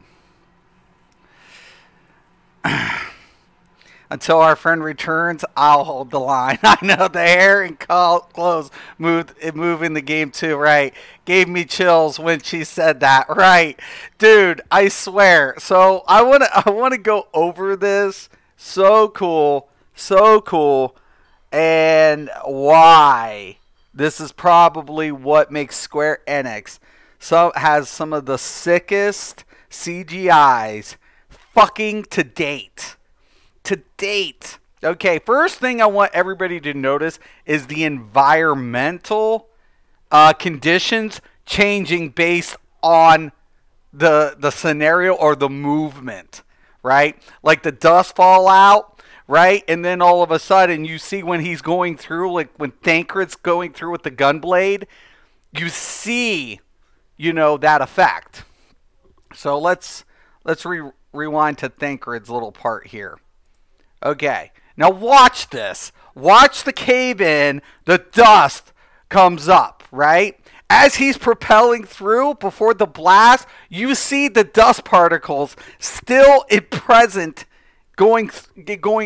Until our friend returns, I'll hold the line. I know the hair and clothes move in the game too, right? Gave me chills when she said that, right? Dude, I swear. So I wanna go over this. So cool, and why this is probably what makes Square Enix has some of the sickest CGIs fucking to date. Okay, first thing I want everybody to notice is the environmental conditions changing based on the scenario or the movement, right? Like the dust fallout, right? And then all of a sudden you see when he's going through, like when Thancred's going through with the gunblade, you see, you know, that effect. So let's rewind to Thancred's little part here. Okay, now watch this. Watch the cave in, the dust comes up, right? As he's propelling through before the blast, you see the dust particles still present going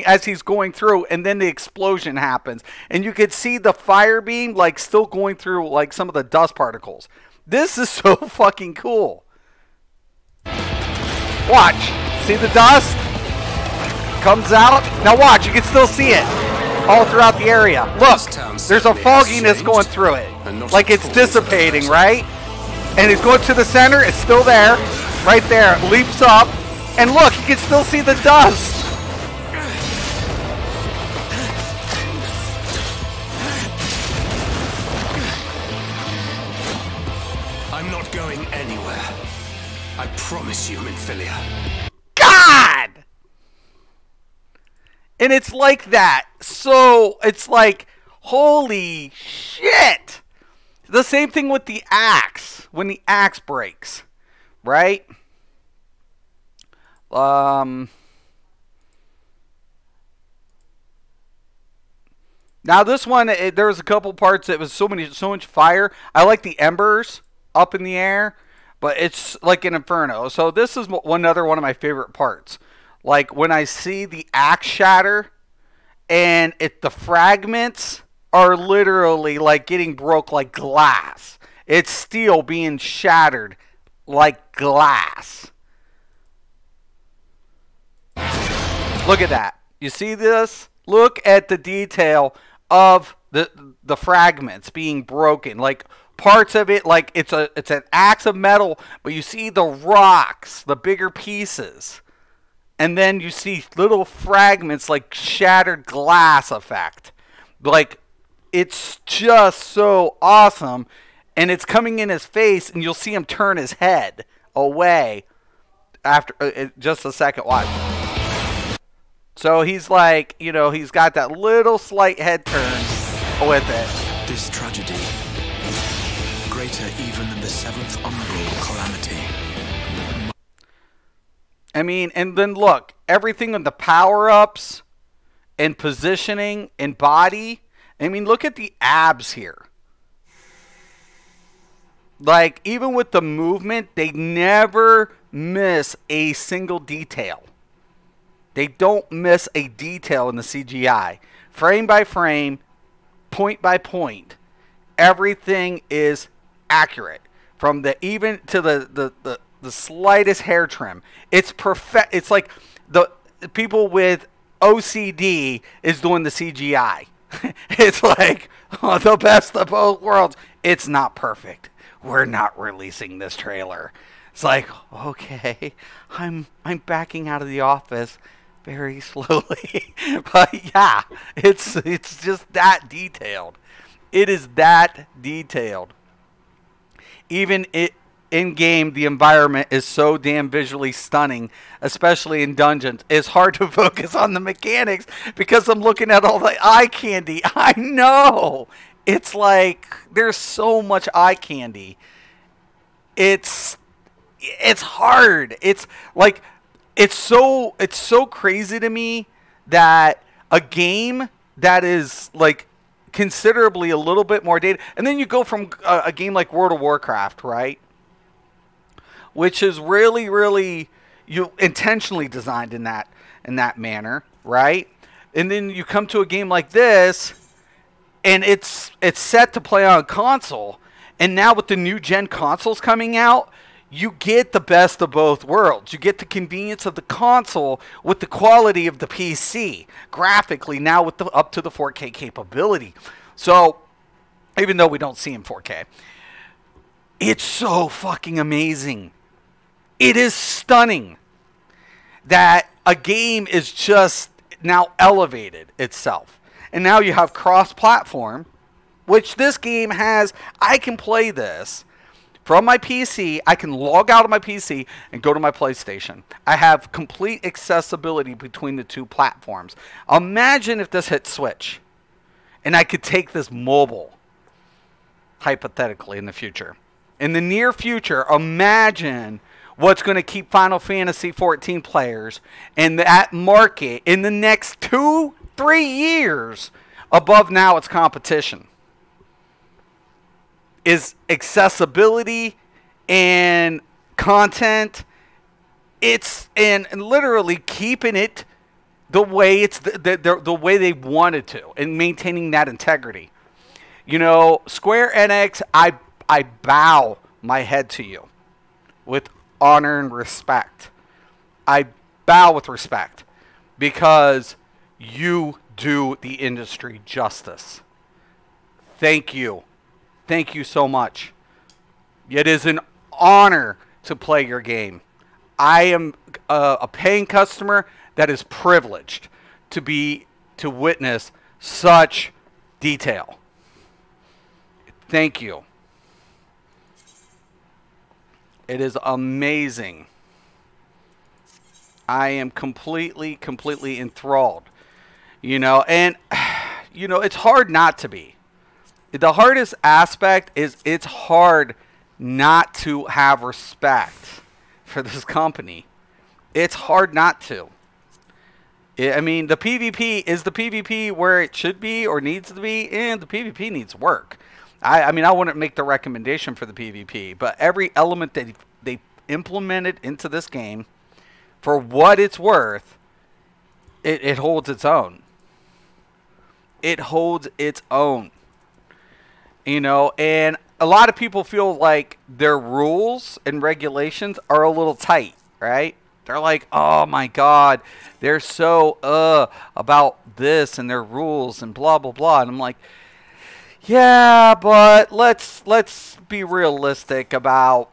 as he's going through, and then the explosion happens. And you could see the fire beam like still going through like some of the dust particles. This is so fucking cool. Watch. See the dust? Comes out. Now watch, you can still see it all throughout the area. Look, there's a fogginess going through it. Like it's dissipating, right? And it's going to the center, it's still there. Right there, it leaps up. And look, you can still see the dust. I'm not going anywhere. I promise you, Minfilia. God! And it's like that. So, it's like, holy shit. The same thing with the axe. When the axe breaks. Right? Now this one, there was a couple parts that was so much fire. I like the embers up in the air. But it's like an inferno. So this is another one of my favorite parts. Like when I see the axe shatter and the fragments are literally like getting broke like glass. It's steel being shattered like glass. Look at that. You see this? Look at the detail of the fragments being broken. Like parts of it, like it's an axe of metal, but you see the rocks, the bigger pieces. And then you see little fragments like shattered glass effect. Like, it's just so awesome. And it's coming in his face, and you'll see him turn his head away after just a second. Watch. So he's like, you know, he's got that little slight head turn with it. This tragedy, greater even than the seventh umbral calamity. I mean, and then look, everything on the power-ups and positioning and body. I mean, look at the abs here. Like, even with the movement, they never miss a single detail. They don't miss a detail in the CGI. Frame by frame, point by point, everything is accurate. From the even to the slightest hair trim. It's perfect. It's like the people with OCD is doing the CGI. It's like the best of both worlds. It's not perfect. We're not releasing this trailer. It's like, okay, I'm backing out of the office very slowly. But yeah, it's just that detailed. It is that detailed. Even in game, the environment is so damn visually stunning, especially in dungeons. It's hard to focus on the mechanics because I'm looking at all the eye candy. I know. It's like there's so much eye candy. It's hard. It's like it's so crazy to me that a game that is like considerably a little bit more dated, and then you go from a game like World of Warcraft, right? Which is really you intentionally designed in that manner, right? And then you come to a game like this, and it's set to play on a console, and now with the new gen consoles coming out, you get the best of both worlds. You get the convenience of the console with the quality of the PC graphically, now with up to the 4K capability. So even though we don't see in 4K, it's so fucking amazing. It is stunning that a game is just now elevated itself. And now you have cross-platform, which this game has. I can play this from my PC. I can log out of my PC and go to my PlayStation. I have complete accessibility between the two platforms. Imagine if this hit Switch and I could take this mobile, hypothetically, in the future. In the near future, imagine what's going to keep Final Fantasy XIV players in that market in the next 2-3 years above now its competition. Is accessibility and content. It's and literally keeping it the way it's the way they wanted to, and maintaining that integrity. You know, Square Enix, I bow my head to you with honor and respect. I bow with respect because you do the industry justice. Thank you. Thank you so much. It is an honor to play your game. I am a paying customer that is privileged to witness such detail. Thank you. It is amazing. I am completely enthralled. You know, and you know, it's hard not to be. The hardest aspect is it's hard not to have respect for this company. It's hard not to. I mean, the PvP, is the PvP where it should be or needs to be? And the PvP needs work. I mean, I wouldn't make the recommendation for the PvP, but every element that they implemented into this game, for what it's worth, it holds its own. It holds its own. You know, and a lot of people feel like their rules and regulations are a little tight, right? They're like, oh my God, they're so about this and their rules and blah blah blah. And I'm like, yeah, but let's be realistic about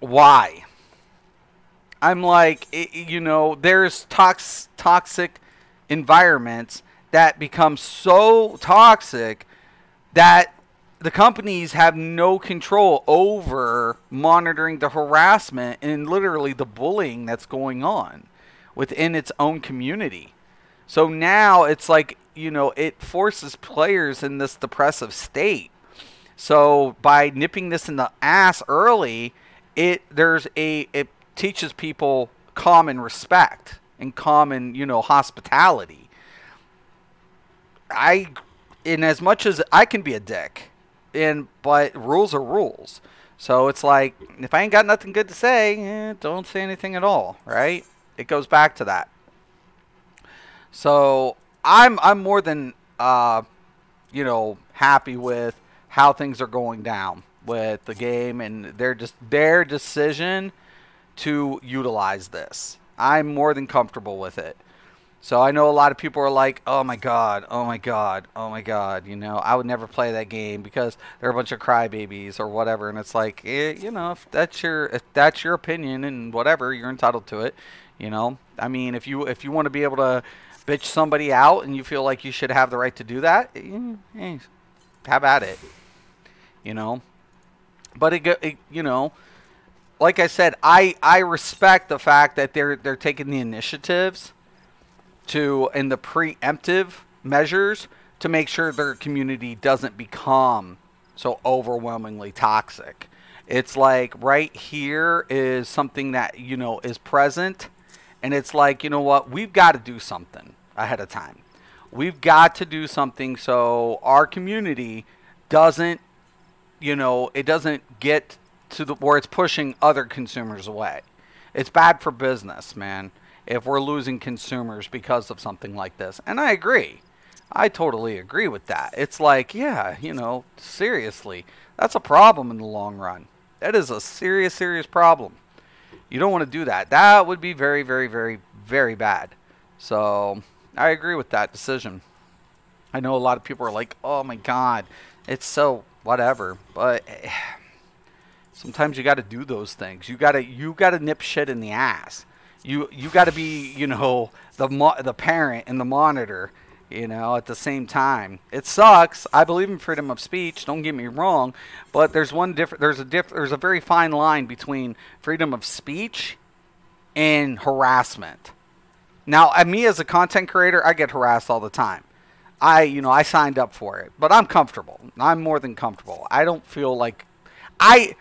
why. I'm like, you know, there's toxic environments that become so toxic that the companies have no control over monitoring the harassment and literally the bullying that's going on within its own community. So now it's like, you know, it forces players in this depressive state. So by nipping this in the ass early, it teaches people common respect and common, you know, hospitality. In as much as I can be a dick, but rules are rules. So it's like, if I ain't got nothing good to say, don't say anything at all, right? It goes back to that. So I'm more than you know, happy with how things are going down with the game and their decision to utilize this. I'm more than comfortable with it. So I know a lot of people are like, oh my God, oh my God, oh my God, you know, I would never play that game because they're a bunch of crybabies or whatever. And it's like, you know, if that's your opinion and whatever, you're entitled to it. You know, I mean, if you want to be able to bitch somebody out and you feel like you should have the right to do that, have at it. But like I said, I respect the fact that they're taking the initiatives and the preemptive measures to make sure their community doesn't become so overwhelmingly toxic. It's like right here is something that, is present. And it's like, you know what? We've got to do something ahead of time. We've got to do something so our community doesn't, it doesn't get to where it's pushing other consumers away. It's bad for business, man, if we're losing consumers because of something like this. And I agree. I totally agree with that. It's like, yeah, seriously, that's a problem in the long run. That is a serious, serious problem. You don't want to do that. That would be very, very, very, very bad. So I agree with that decision. I know a lot of people are like, oh my God, it's so whatever. But sometimes you got to do those things. You got to nip shit in the ass. You got to be, the parent and the monitor, at the same time. It sucks. I believe in freedom of speech. Don't get me wrong, but there's a very fine line between freedom of speech and harassment. Now, me as a content creator, I get harassed all the time. I signed up for it, but I'm comfortable. I'm more than comfortable. I don't feel like the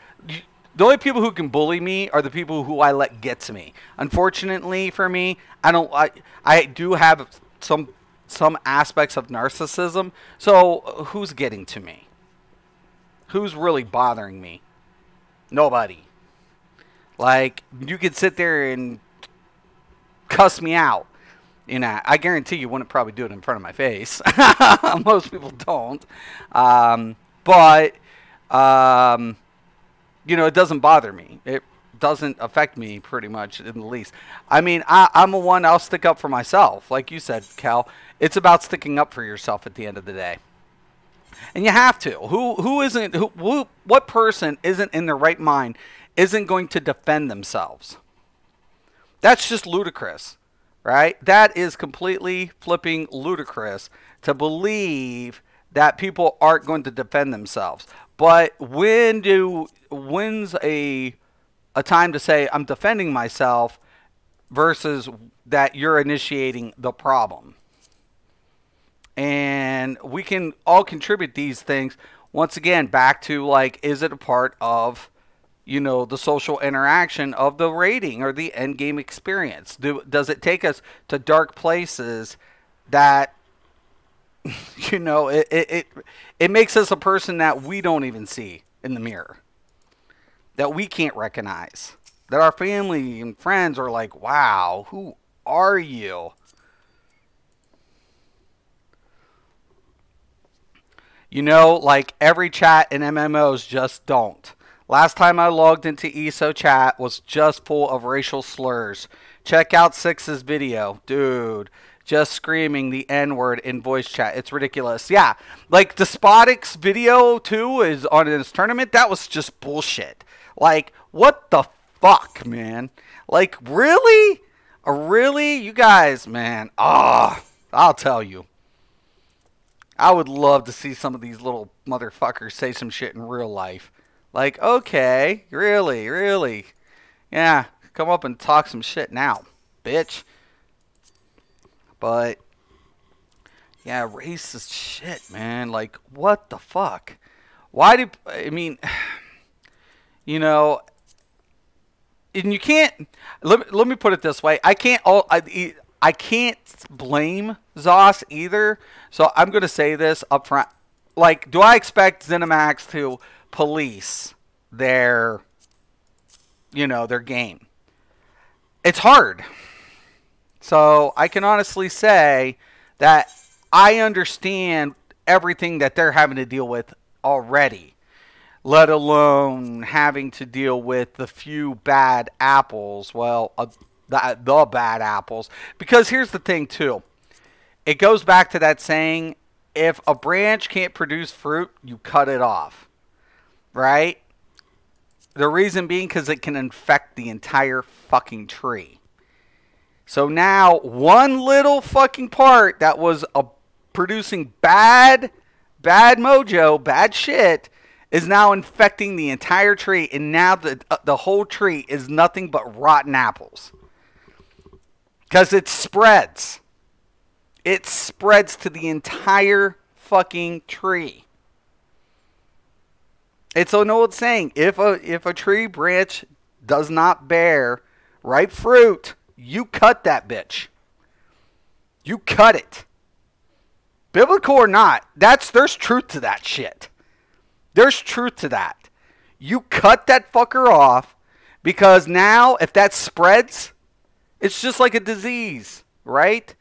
only people who can bully me are the people who I let get to me. Unfortunately for me, I do have some aspects of narcissism. So who's getting to me? Who's really bothering me? Nobody. Like, you could sit there and cuss me out. I guarantee you wouldn't probably do it in front of my face. Most people don't. But it doesn't bother me. It doesn't affect me pretty much in the least. I mean, I'm I'll stick up for myself. Like you said, Cal, it's about sticking up for yourself at the end of the day. And you have to. What person isn't in their right mind isn't going to defend themselves? That's just ludicrous, right? That is completely flipping ludicrous to believe that people aren't going to defend themselves. But when's a time to say I'm defending myself versus that you're initiating the problem? And we can all contribute these things once again back to, like, is it a part of the social interaction of the rating or the end game experience? Does it take us to dark places that it makes us a person that we don't even see in the mirror, that we can't recognize, that our family and friends are like, wow, who are you? Like every chat in MMOs just don't. Last time I logged into ESO chat was just full of racial slurs. Check out Six's video. Dude, just screaming the N-word in voice chat. It's ridiculous. Yeah, like Despotic's video too is on his tournament. That was just bullshit. Like, what the fuck, man? Like, really? Really? You guys, man. I'll tell you. I would love to see some of these little motherfuckers say some shit in real life. Like, okay, really? Yeah, come up and talk some shit now, bitch. But, yeah, racist shit, man. Like, what the fuck? And you can't, let me put it this way. I can't blame ZOS either. So I'm going to say this up front. Like, do I expect ZeniMax to police their game? It's hard. So I can honestly say that I understand everything that they're having to deal with already, let alone having to deal with the few bad apples. Well, the bad apples. Because here's the thing too. It goes back to that saying, if a branch can't produce fruit, you cut it off. Right? The reason being because it can infect the entire fucking tree. So now, one little fucking part that was producing bad bad mojo, bad shit, is now infecting the entire tree, and now the whole tree is nothing but rotten apples. Because it spreads. It spreads to the entire fucking tree. It's an old saying, if a tree branch does not bear ripe fruit, you cut that bitch. You cut it. Biblical or not, there's truth to that shit. There's truth to that. You cut that fucker off, because now if that spreads, it's just like a disease, right?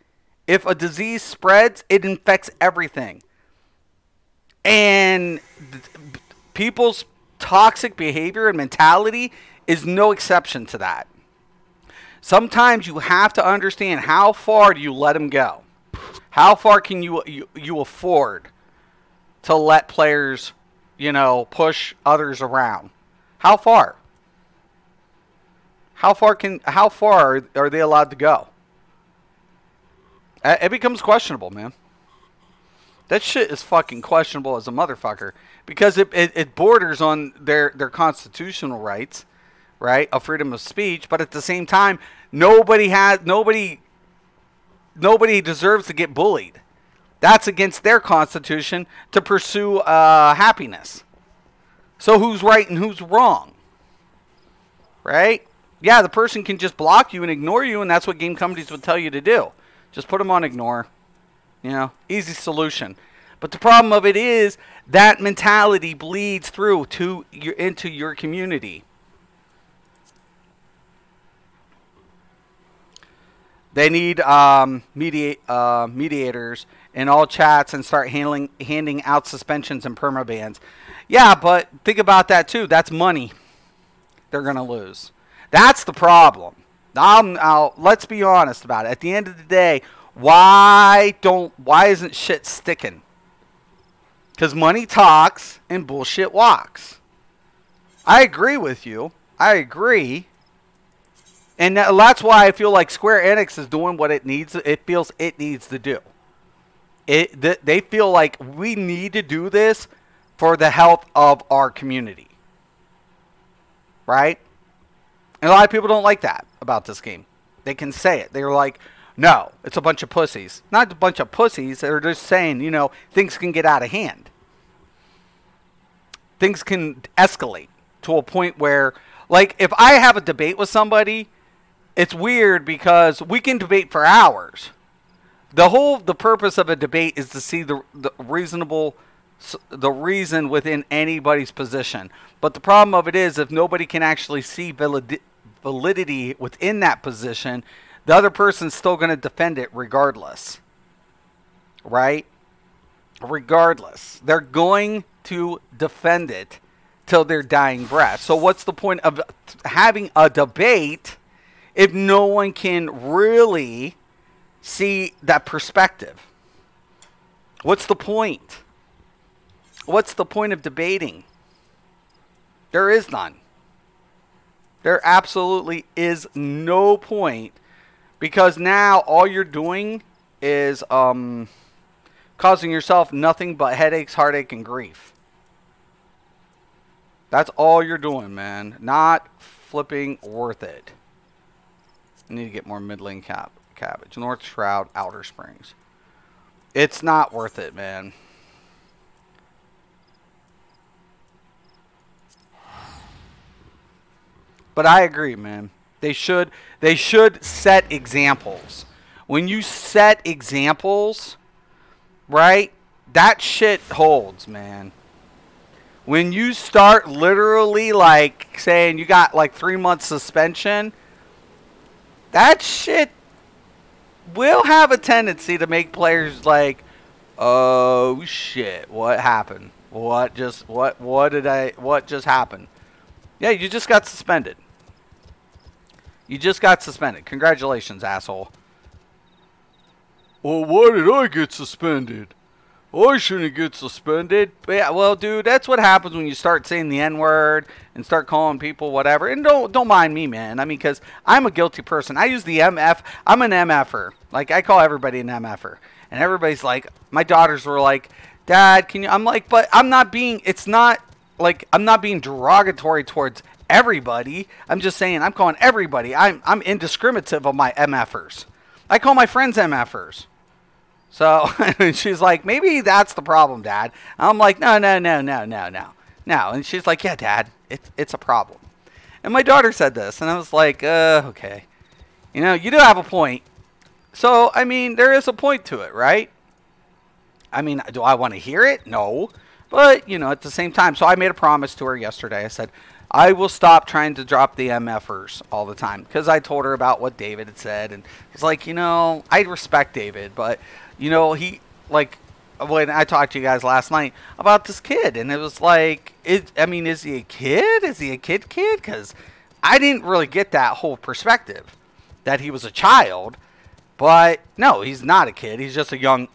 If a disease spreads, it infects everything. And people's toxic behavior and mentality is no exception to that. Sometimes you have to understand, how far do you let them go? How far can you afford to let players, push others around? How far? How far are they allowed to go? It becomes questionable, man. That shit is fucking questionable as a motherfucker, because it borders on their constitutional rights, right, of freedom of speech. But at the same time, nobody deserves to get bullied. That's against their constitution to pursue happiness. So who's right and who's wrong? Right? Yeah, the person can just block you and ignore you, and that's what game companies would tell you to do. Just put them on ignore. Easy solution. But the problem of it is that mentality bleeds through into your community. They need mediators in all chats and start handing out suspensions and permabans. Yeah, but think about that too. That's money they're going to lose. That's the problem. Let's be honest about it. At the end of the day, why isn't shit sticking? Because money talks and bullshit walks. I agree with you. I agree. And that's why I feel like Square Enix is doing what it needs. It feels it needs to do. They feel like we need to do this for the health of our community. Right? And a lot of people don't like that about this game. They can say it. They're like, no, it's a bunch of pussies. Not a bunch of pussies. They're just saying, things can get out of hand. Things can escalate to a point where, like, if I have a debate with somebody, it's weird because we can debate for hours. The purpose of a debate is to see the reason within anybody's position. But the problem of it is, if nobody can actually see validity within that position, the other person's still going to defend it regardless. Right? Regardless. They're going to defend it till their dying breath. So what's the point of having a debate if no one can really see that perspective? What's the point? What's the point of debating? There is none. There absolutely is no point, because now all you're doing is causing yourself nothing but headaches, heartache, and grief. That's all you're doing, man. Not flipping worth it. I need to get more middling cabbage. North Shroud, Outer Springs. It's not worth it, man. But I agree, man. They should set examples. When you set examples, right? That shit holds, man. When you start literally like saying you got like 3 months suspension, that shit will have a tendency to make players like, oh shit, what happened? What just happened? Yeah, you just got suspended. You just got suspended. Congratulations, asshole. Well, why did I get suspended? I shouldn't get suspended. But yeah, well, dude, that's what happens when you start saying the N-word and start calling people whatever. And don't mind me, man. I mean, because I'm a guilty person. I use the MF. I'm an MFer. Like, I call everybody an MFer. And everybody's like, my daughters were like, Dad, can you? I'm like, but I'm not being. It's not like I'm not being derogatory towards everybody. I'm just saying I'm calling everybody. I'm indiscriminative of my MFers. I call my friends MFers. So she's like, maybe that's the problem, Dad. I'm like, no. And she's like, yeah, Dad, it's a problem. And my daughter said this, and I was like, okay. You know, you do have a point. So, I mean, there is a point to it, right? I mean, do I want to hear it? No. But, you know, at the same time, so I made a promise to her yesterday. I said, I will stop trying to drop the MFers all the time. Because I told her about what David had said. And it's like, you know, I respect David. But, you know, he, like, when I talked to you guys last night about this kid. And it was like, I mean, is he a kid? Is he a kid? Because I didn't really get that whole perspective. That he was a child. But, no, he's not a kid. He's just a young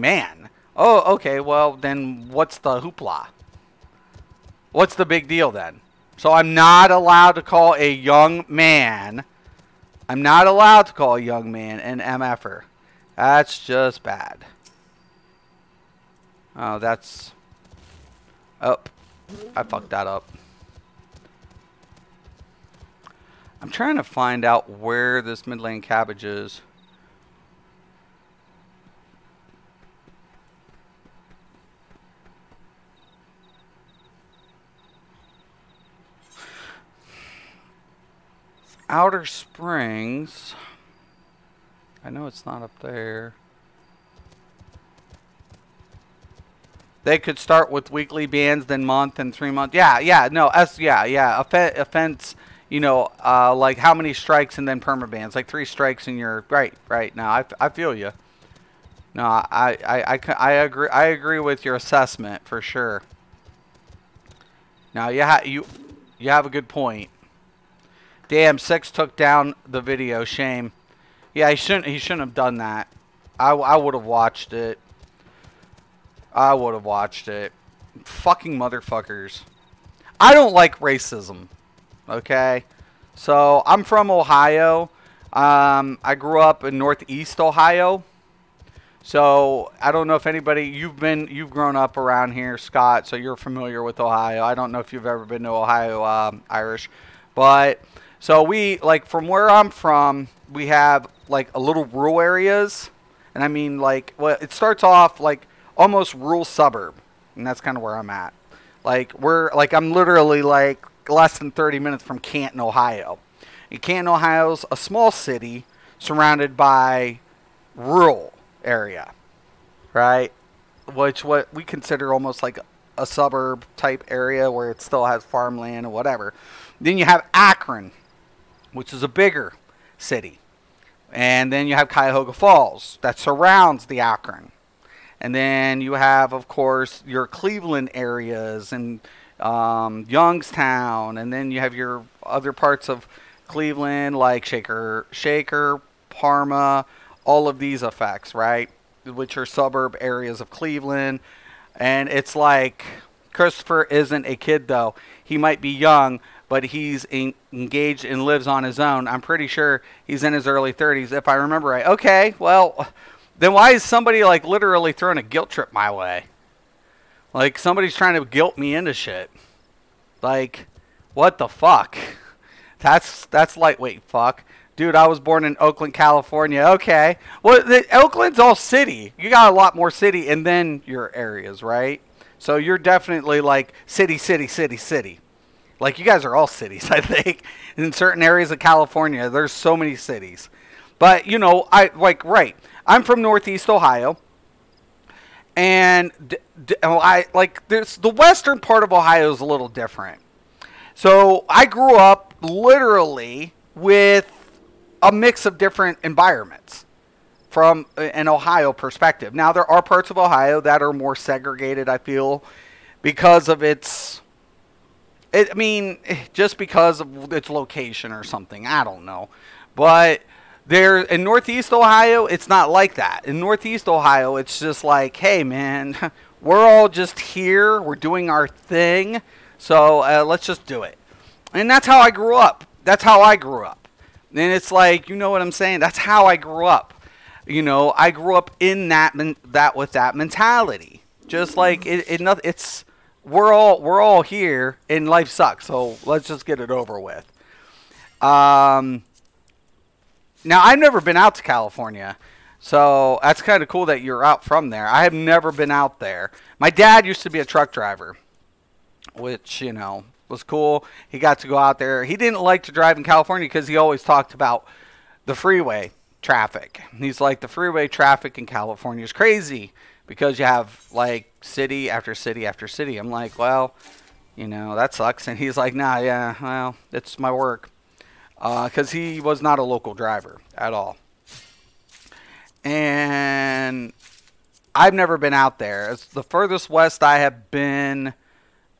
man. Oh, okay, well, then what's the hoopla? What's the big deal then? So I'm not allowed to call a young man. I'm not allowed to call a young man an MFer. That's just bad. Oh, that's... Oh, I fucked that up. I'm trying to find out where this mid-lane cabbage is. Outer Springs. I know it's not up there. They could start with weekly bans, then month, and 3 months. Yeah. No, offense. You know, like how many strikes and then permabans? Like 3 strikes and you're right. Now I feel you. No, I agree. I agree with your assessment for sure. Now you have a good point. Damn, 6 took down the video. Shame. Yeah, he shouldn't have done that. I would have watched it. I would have watched it. Fucking motherfuckers. I don't like racism. Okay? So, I'm from Ohio. I grew up in Northeast Ohio. So, I don't know if anybody, you've grown up around here, Scott, so you're familiar with Ohio. I don't know if you've ever been to Ohio, Irish. But... So we, like, from where I'm from, we have, like, a little rural areas. And I mean, like, well, it starts off, like, almost rural suburb. And that's kind of where I'm at. Like, I'm literally, like, less than 30 minutes from Canton, Ohio. And Canton, Ohio's a small city surrounded by rural area. Right? Which what we consider almost like a suburb type area where it still has farmland or whatever. Then you have Akron, which is a bigger city. And then you have Cuyahoga Falls that surrounds the Akron. And then you have, of course, your Cleveland areas and Youngstown. And then you have your other parts of Cleveland like Shaker, Parma, all of these effects, right? Which are suburb areas of Cleveland. And it's like Christopher isn't a kid, though. He might be young, but he's engaged and lives on his own. I'm pretty sure he's in his early 30s, if I remember right. Okay, well, then why is somebody, like, literally throwing a guilt trip my way? Like, somebody's trying to guilt me into shit. Like, what the fuck? That's lightweight fuck. Dude, I was born in Oakland, California. Okay. Well, Oakland's all city. You got a lot more city and then your areas, right? So you're definitely, like, city. Like, you guys are all cities, I think. In certain areas of California, there's so many cities. But, you know, I'm from Northeast Ohio. And, there's the western part of Ohio is a little different. So, I grew up literally with a mix of different environments from an Ohio perspective. Now, there are parts of Ohio that are more segregated, I feel, because of just because of its location or something. I don't know. But in Northeast Ohio, it's not like that. In Northeast Ohio, it's just like, hey, man, we're all just here. We're doing our thing. So let's just do it. And that's how I grew up. And it's like, you know what I'm saying? That's how I grew up. You know, I grew up in with that mentality. Just like it's we're all here, and life sucks. So let's just get it over with. Now I've never been out to California, so that's kind of cool that you're out from there. I have never been out there. My dad used to be a truck driver, which, you know, was cool. He got to go out there. He didn't like to drive in California because he always talked about the freeway traffic. He's like, the freeway traffic in California is crazy because you have like city after city after city. I'm like, well, you know, that sucks. And he's like, nah, yeah, well, it's my work. Because he was not a local driver at all. And I've never been out there. It's the furthest west I have been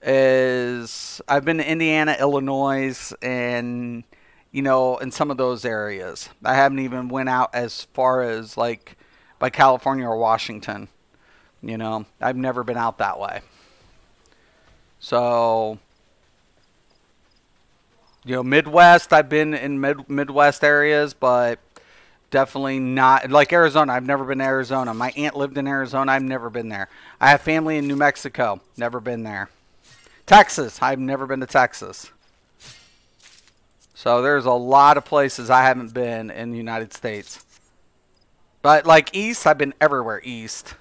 is I've been to Indiana, Illinois, and, you know, in some of those areas. I haven't even went out as far as like by California or Washington. You know, I've never been out that way. So, you know, Midwest, I've been in Midwest areas, but definitely not like Arizona. I've never been to Arizona. My aunt lived in Arizona. I've never been there. I have family in New Mexico. Never been there. Texas. I've never been to Texas. So there's a lot of places I haven't been in the United States. But like East, I've been everywhere East.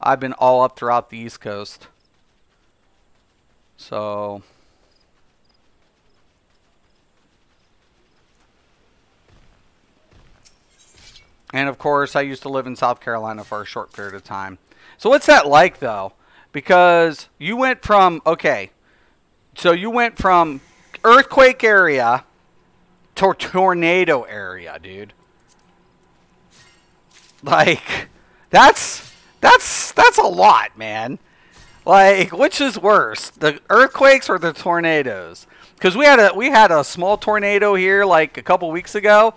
I've been all up throughout the East Coast. So and of course, I used to live in South Carolina for a short period of time. So what's that like, though? Because you went from, okay, so you went from earthquake area to tornado area, dude. Like, that's a lot, man. Like, which is worse, the earthquakes or the tornadoes? Because we had a small tornado here like a couple weeks ago.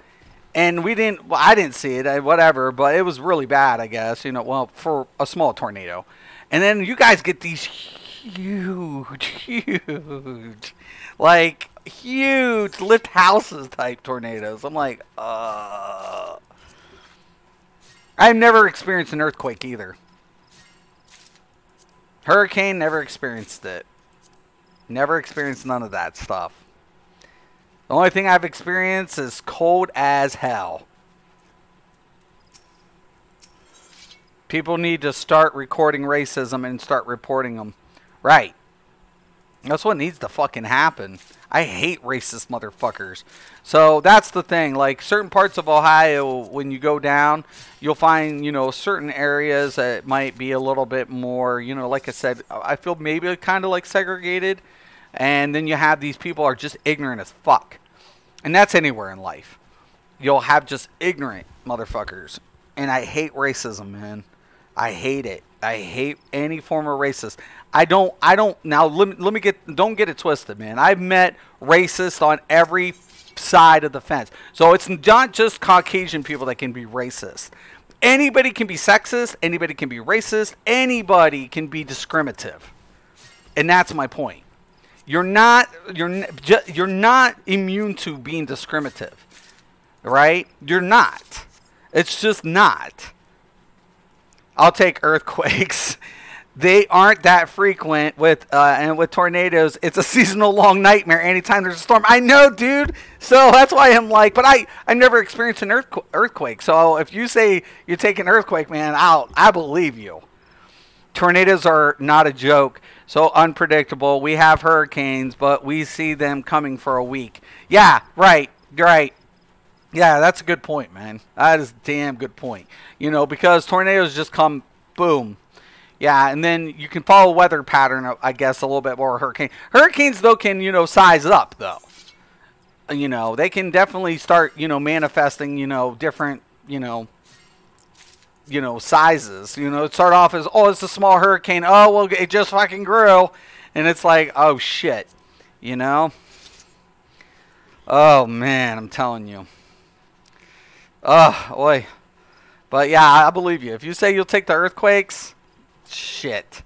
And I didn't see it, whatever, but it was really bad, I guess, you know, well, for a small tornado. And then you guys get these huge, like, huge lift houses type tornadoes. I'm like, I've never experienced an earthquake either. Hurricane, never experienced it. Never experienced none of that stuff. The only thing I've experienced is cold as hell. People need to start recording racism and start reporting them. Right. That's what needs to fucking happen. I hate racist motherfuckers. So that's the thing. Like certain parts of Ohio, when you go down, you'll find, you know, certain areas that might be a little bit more, you know, like I said, I feel maybe kind of like segregated. And then you have these people are just ignorant as fuck. And that's anywhere in life. You'll have just ignorant motherfuckers. And I hate racism, man. I hate it. I hate any form of racist. Don't get it twisted, man. I've met racists on every side of the fence. So it's not just Caucasian people that can be racist. Anybody can be sexist. Anybody can be racist. Anybody can be discriminative. And that's my point. You're not immune to being discriminative, right? You're not. It's just not. I'll take earthquakes. They aren't that frequent and with tornadoes. It's a seasonal long nightmare anytime there's a storm. I know, dude. So that's why I'm like, but I never experienced an earthquake. So if you say you take an earthquake, man, I believe you. Tornadoes are not a joke. So unpredictable. We have hurricanes, but we see them coming for a week. Yeah, right. Right. Yeah, that's a good point, man. That is a damn good point. You know, because tornadoes just come, boom. Yeah, and then you can follow weather pattern, I guess, a little bit more hurricane. Hurricanes, though, can, you know, size up, though. You know, they can definitely start, you know, manifesting, you know, different, you know, sizes. You know, it start off as, oh, it's a small hurricane. Oh, well, it just fucking grew. And it's like, oh, shit. You know? Oh, man, I'm telling you. Oh, boy. But, yeah, I believe you. If you say you'll take the earthquakes, shit.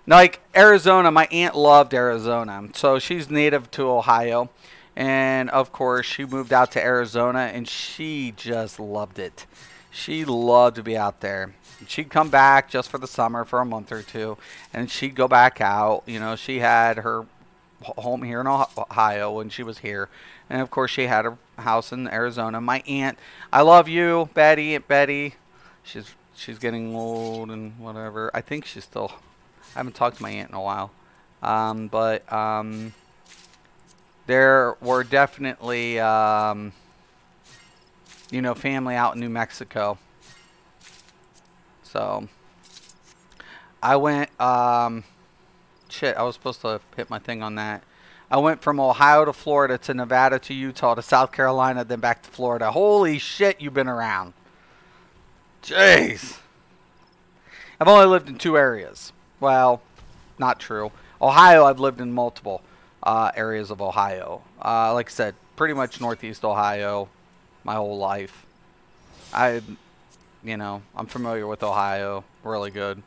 Like, Arizona, my aunt loved Arizona. So, she's native to Ohio. And, of course, she moved out to Arizona, and she just loved it. She loved to be out there. She'd come back just for the summer for a month or two, and she'd go back out. You know, she had her home here in Ohio when she was here, and of course she had a house in Arizona. My aunt, I love you, Betty. Aunt Betty, she's getting old and whatever. I think she's still. I haven't talked to my aunt in a while, but there were definitely you know, family out in New Mexico. So I went, shit, I was supposed to hit my thing on that. I went from Ohio to Florida to Nevada to Utah to South Carolina, then back to Florida. Holy shit, you've been around. Jeez. I've only lived in 2 areas. Well, not true. Ohio, I've lived in multiple areas of Ohio. Like I said, pretty much Northeast Ohio my whole life. You know, I'm familiar with Ohio really good.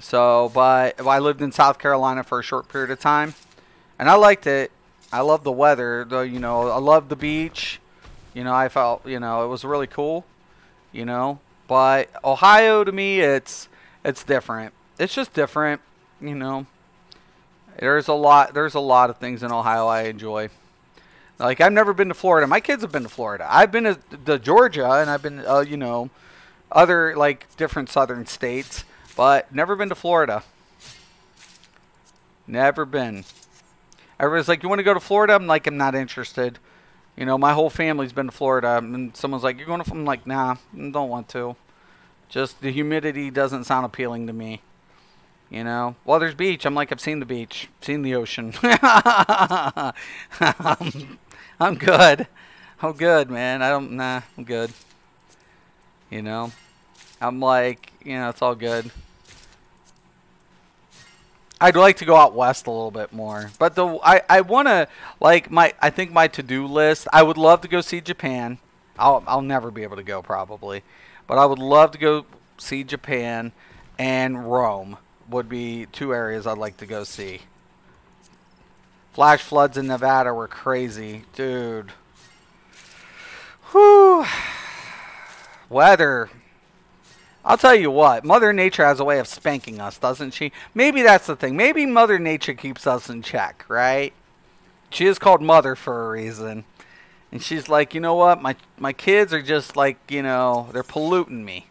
So, but I lived in South Carolina for a short period of time, and I liked it. I love the weather, though. You know, I love the beach. You know, I felt, you know, it was really cool. You know, but Ohio to me, it's different. It's just different. You know, there's a lot of things in Ohio I enjoy. Like, I've never been to Florida. My kids have been to Florida. I've been to Georgia, and I've been, you know, other, like, different southern states, but never been to Florida. Never been. Everybody's like, you want to go to Florida? I'm like, I'm not interested. You know, my whole family's been to Florida, and someone's like, you're going to, I'm like, nah, don't want to. Just the humidity doesn't sound appealing to me. You know, well, there's beach. I'm like, I've seen the beach, seen the ocean. I'm good. I'm good, man. I'm good. You know, I'm like, you know, it's all good. I'd like to go out west a little bit more, but I want to, like, I think my to-do list, I would love to go see Japan. I'll never be able to go probably, but I would love to go see Japan, and Rome would be 2 areas I'd like to go see. Flash floods in Nevada were crazy, dude. Whew. Weather. I'll tell you what, Mother Nature has a way of spanking us, doesn't she? Maybe that's the thing. Maybe Mother Nature keeps us in check, right? She is called Mother for a reason. And she's like, you know what? My kids are just like, you know, they're polluting me.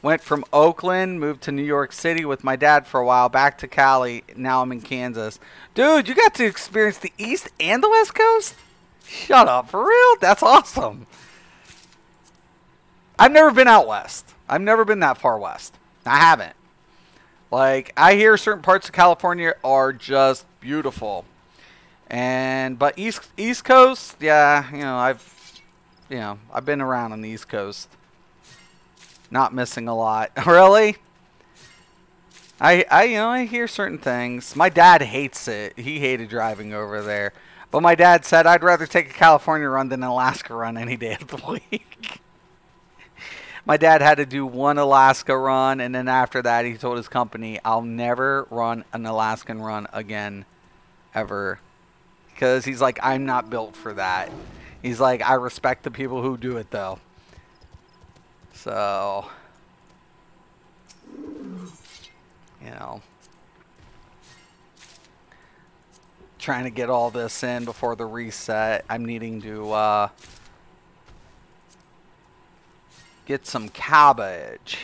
Went from Oakland, moved to New York City with my dad for a while, back to Cali. Now I'm in Kansas. Dude, you got to experience the East and the West Coast? Shut up, for real? That's awesome. I've never been out west. I've never been that far west. I haven't. Like, I hear certain parts of California are just beautiful. But East Coast, yeah, I've been around on the East Coast. Not missing a lot. Really? I hear certain things. My dad hates it. He hated driving over there. But my dad said, I'd rather take a California run than an Alaska run any day of the week. My dad had to do 1 Alaska run, and then after that he told his company, I'll never run an Alaskan run again, ever. Because he's like, I'm not built for that. He's like, I respect the people who do it, though. So, you know, trying to get all this in before the reset. I'm needing to get some cabbage.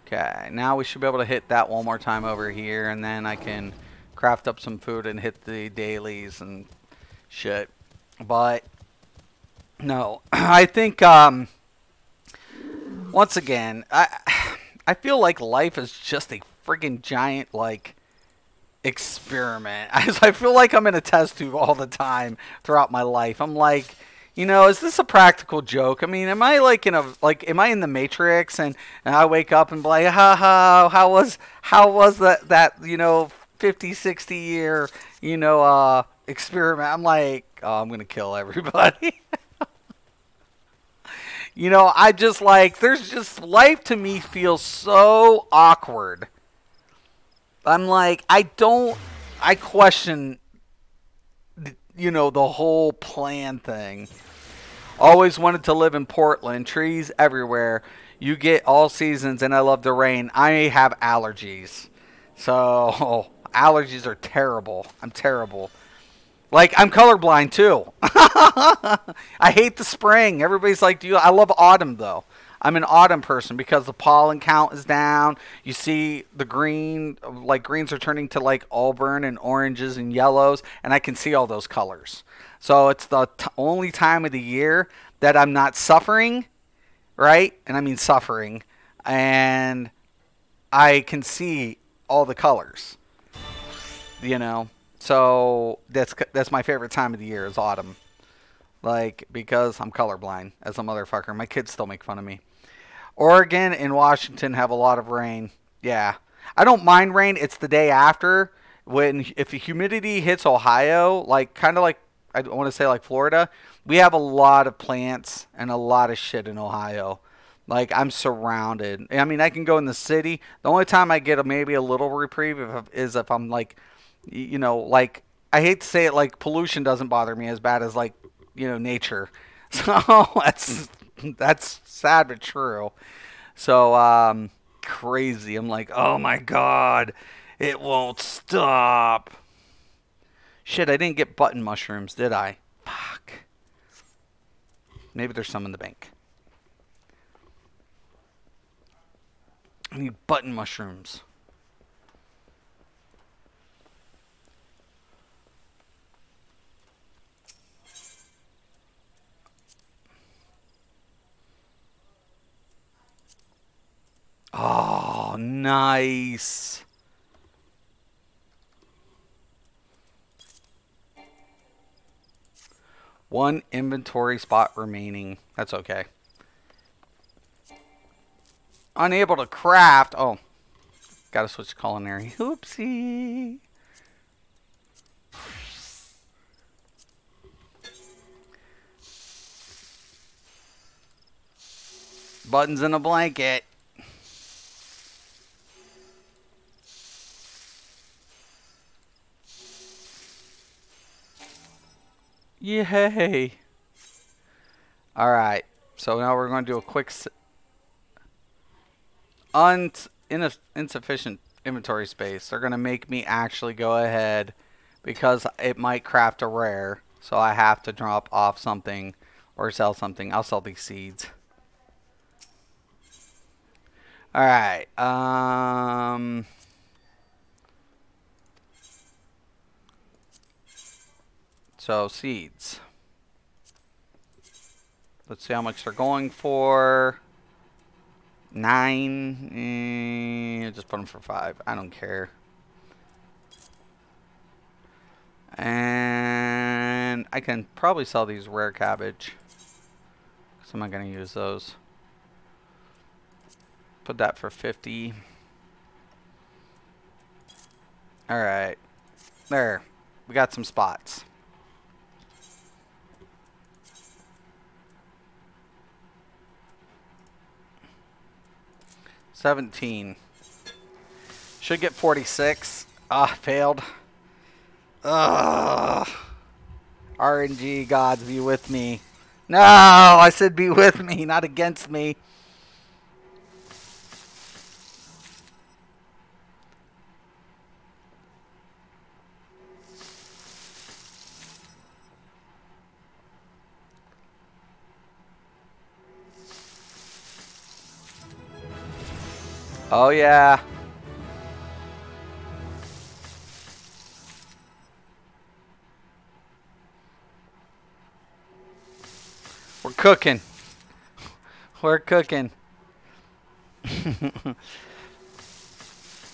Okay, now we should be able to hit that one more time over here, and then I can craft up some food and hit the dailies and shit. But no, I think once again, I feel like life is just a friggin' giant, like, experiment. I feel like I'm in a test tube all the time throughout my life. I'm like, you know, is this a practical joke? I mean, am I like am I in the Matrix and I wake up and be like, how was that, you know, 50, 60 year, you know, experiment? I'm like, oh, I'm going to kill everybody. You know, I just like, there's just, life to me feels so awkward. I'm like, I question you know, the whole plan thing. Always wanted to live in Portland. Trees everywhere. You get all seasons, and I love the rain. I have allergies. So, allergies are terrible. I'm terrible. Like, I'm colorblind, too. I hate the spring. Everybody's like, I love autumn, though. I'm an autumn person because the pollen count is down. You see the green, like, greens are turning to, like, auburn and oranges and yellows, and I can see all those colors. So, it's the only time of the year that I'm not suffering, right? And I mean suffering. And I can see all the colors, you know? So that's my favorite time of the year is autumn. Like, because I'm colorblind as a motherfucker. My kids still make fun of me. Oregon and Washington have a lot of rain. Yeah. I don't mind rain. It's the day after if the humidity hits Ohio, like kind of like I want to say like Florida, we have a lot of plants and a lot of shit in Ohio. Like, I'm surrounded. I mean, I can go in the city. The only time I get maybe a little reprieve is if I'm like, you know, like, I hate to say it, like, pollution doesn't bother me as bad as, like, you know, nature. So that's sad but true. So crazy. I'm like, oh my god, it won't stop. Shit, I didn't get button mushrooms, did I? Fuck. Maybe there's some in the bank. I need button mushrooms. Oh, nice. One inventory spot remaining. That's okay. Unable to craft. Oh, gotta switch to culinary. Oopsie. Buttons in a blanket. Yay. Alright. So now we're going to do a quick... insufficient inventory space. They're going to make me actually go ahead because it might craft a rare. So I have to drop off something or sell something. I'll sell these seeds. Alright. So, seeds. Let's see how much they're going for. 9. Just put them for 5. I don't care. And I can probably sell these rare cabbage. So I'm not going to use those. Put that for 50. Alright. There. We got some spots. $17. Should get 46. Ah, failed. Ugh. RNG gods, be with me. No, I said be with me, not against me. Oh, yeah. We're cooking. We're cooking.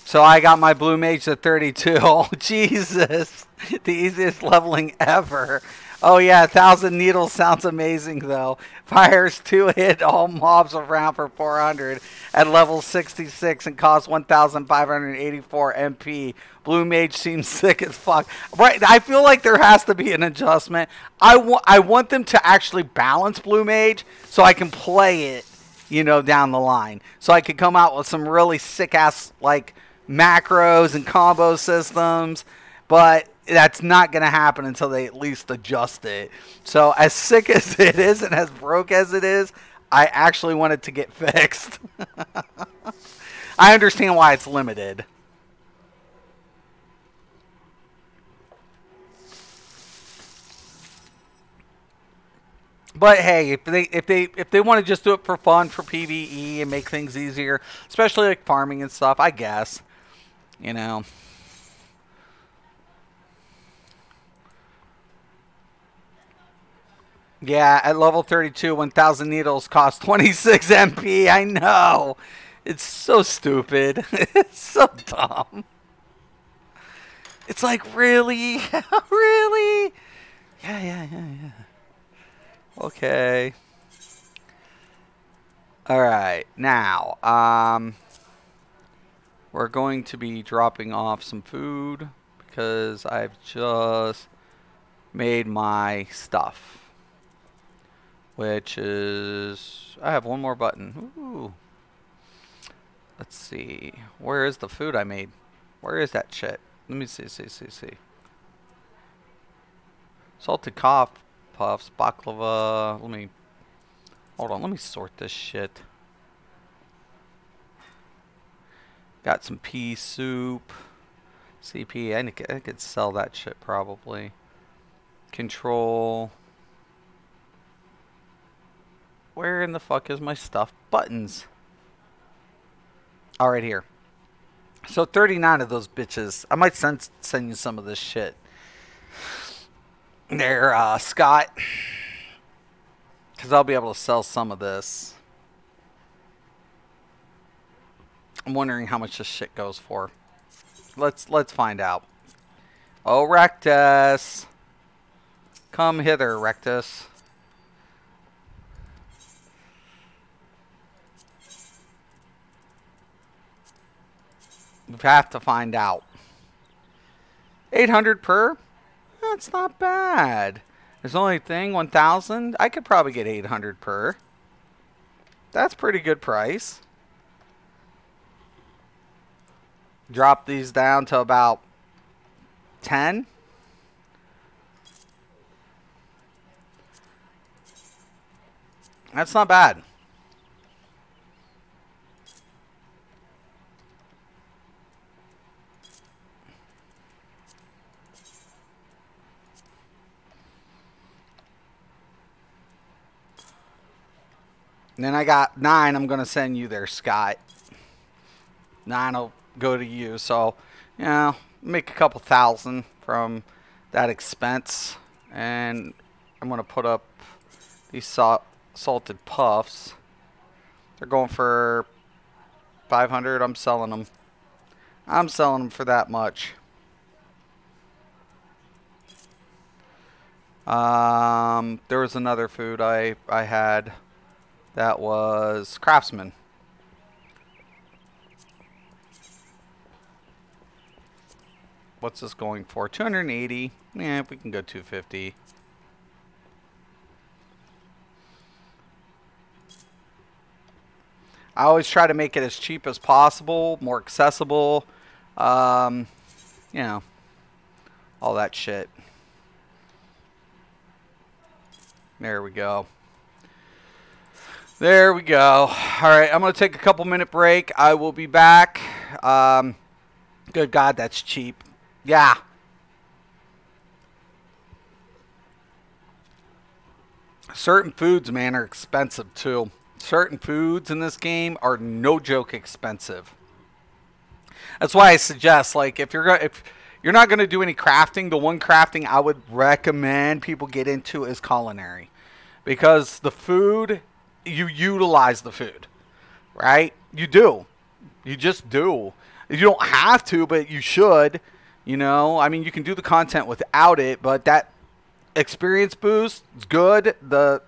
So I got my blue mage to 32. Oh, Jesus. The easiest leveling ever. Oh, yeah. 1,000 needles sounds amazing, though. Fires 2 hit all mobs around for 400 at level 66 and costs 1,584 MP. Blue mage seems sick as fuck. Right, I feel like there has to be an adjustment. I want them to actually balance blue mage so I can play it, you know, down the line. So I could come out with some really sick ass like macros and combo systems. But that's not going to happen until they at least adjust it. So as sick as it is and as broke as it is, I actually want it to get fixed. I understand why it's limited. But hey, if they want to just do it for fun, for PvE and make things easier, especially like farming and stuff, I guess, you know. Yeah, at level 32, 1,000 needles cost 26 MP. I know. It's so stupid. It's so dumb. It's like, really? Really? Yeah. Okay. Alright, now, we're going to be dropping off some food because I've just made my stuff. Which is, I have one more button. Ooh. Let's see. Where is the food I made? Where is that shit? Let me see. Salted cough puffs, baklava. Hold on, let me sort this shit. Got some pea soup. CP, I could sell that shit probably. Control. Where in the fuck is my stuffed buttons? All right, here. So 39 of those bitches. I might send you some of this shit. There, Scott. Because I'll be able to sell some of this. I'm wondering how much this shit goes for. Let's find out. Oh, Rectus. Come hither, Rectus. We have to find out. 800 per? That's not bad. There's the only thing, 1,000. I could probably get 800 per. That's pretty good price. Drop these down to about 10. That's not bad. And then I got 9 I'm going to send you there, Scott. 9 will go to you. So, you know, make a couple thousand from that expense. And I'm going to put up these salted puffs. They're going for 500. I'm selling them. I'm selling them for that much. There was another food I had. That was Craftsman. What's this going for? 280. Yeah, we can go 250. I always try to make it as cheap as possible, more accessible. You know, all that shit. There we go. There we go. All right, I'm going to take a couple minute break. I will be back. Good God, that's cheap. Yeah. Certain foods, man, are expensive too. Certain foods in this game are no joke expensive. That's why I suggest, like, if you're not going to do any crafting, the one crafting I would recommend people get into is culinary, because the food, you utilize the food, right? You do. You just do. You don't have to, but you should. You know, I mean, you can do the content without it, but that experience boost is good. The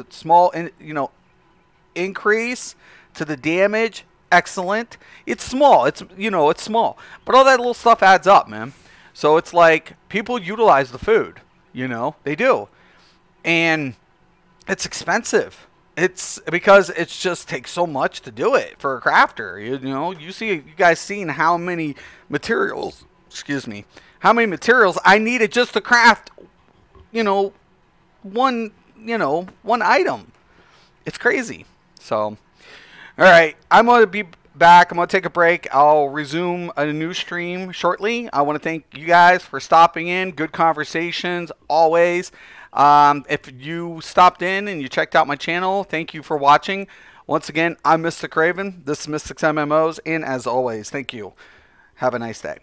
small, increase to the damage, excellent. It's small. It's small, but all that little stuff adds up, man. So it's like people utilize the food. You know, they do, and it's expensive. It's because it just takes so much to do it for a crafter. You know, you guys seen how many materials, excuse me, how many materials I needed just to craft, one item. It's crazy. So, all right, I'm going to be back. I'm going to take a break. I'll resume a new stream shortly. I want to thank you guys for stopping in. Good conversations, always. If you stopped in and you checked out my channel, thank you for watching. Once again, I'm Mystic Raven. This is Mystics MMOs, and as always, thank you. Have a nice day.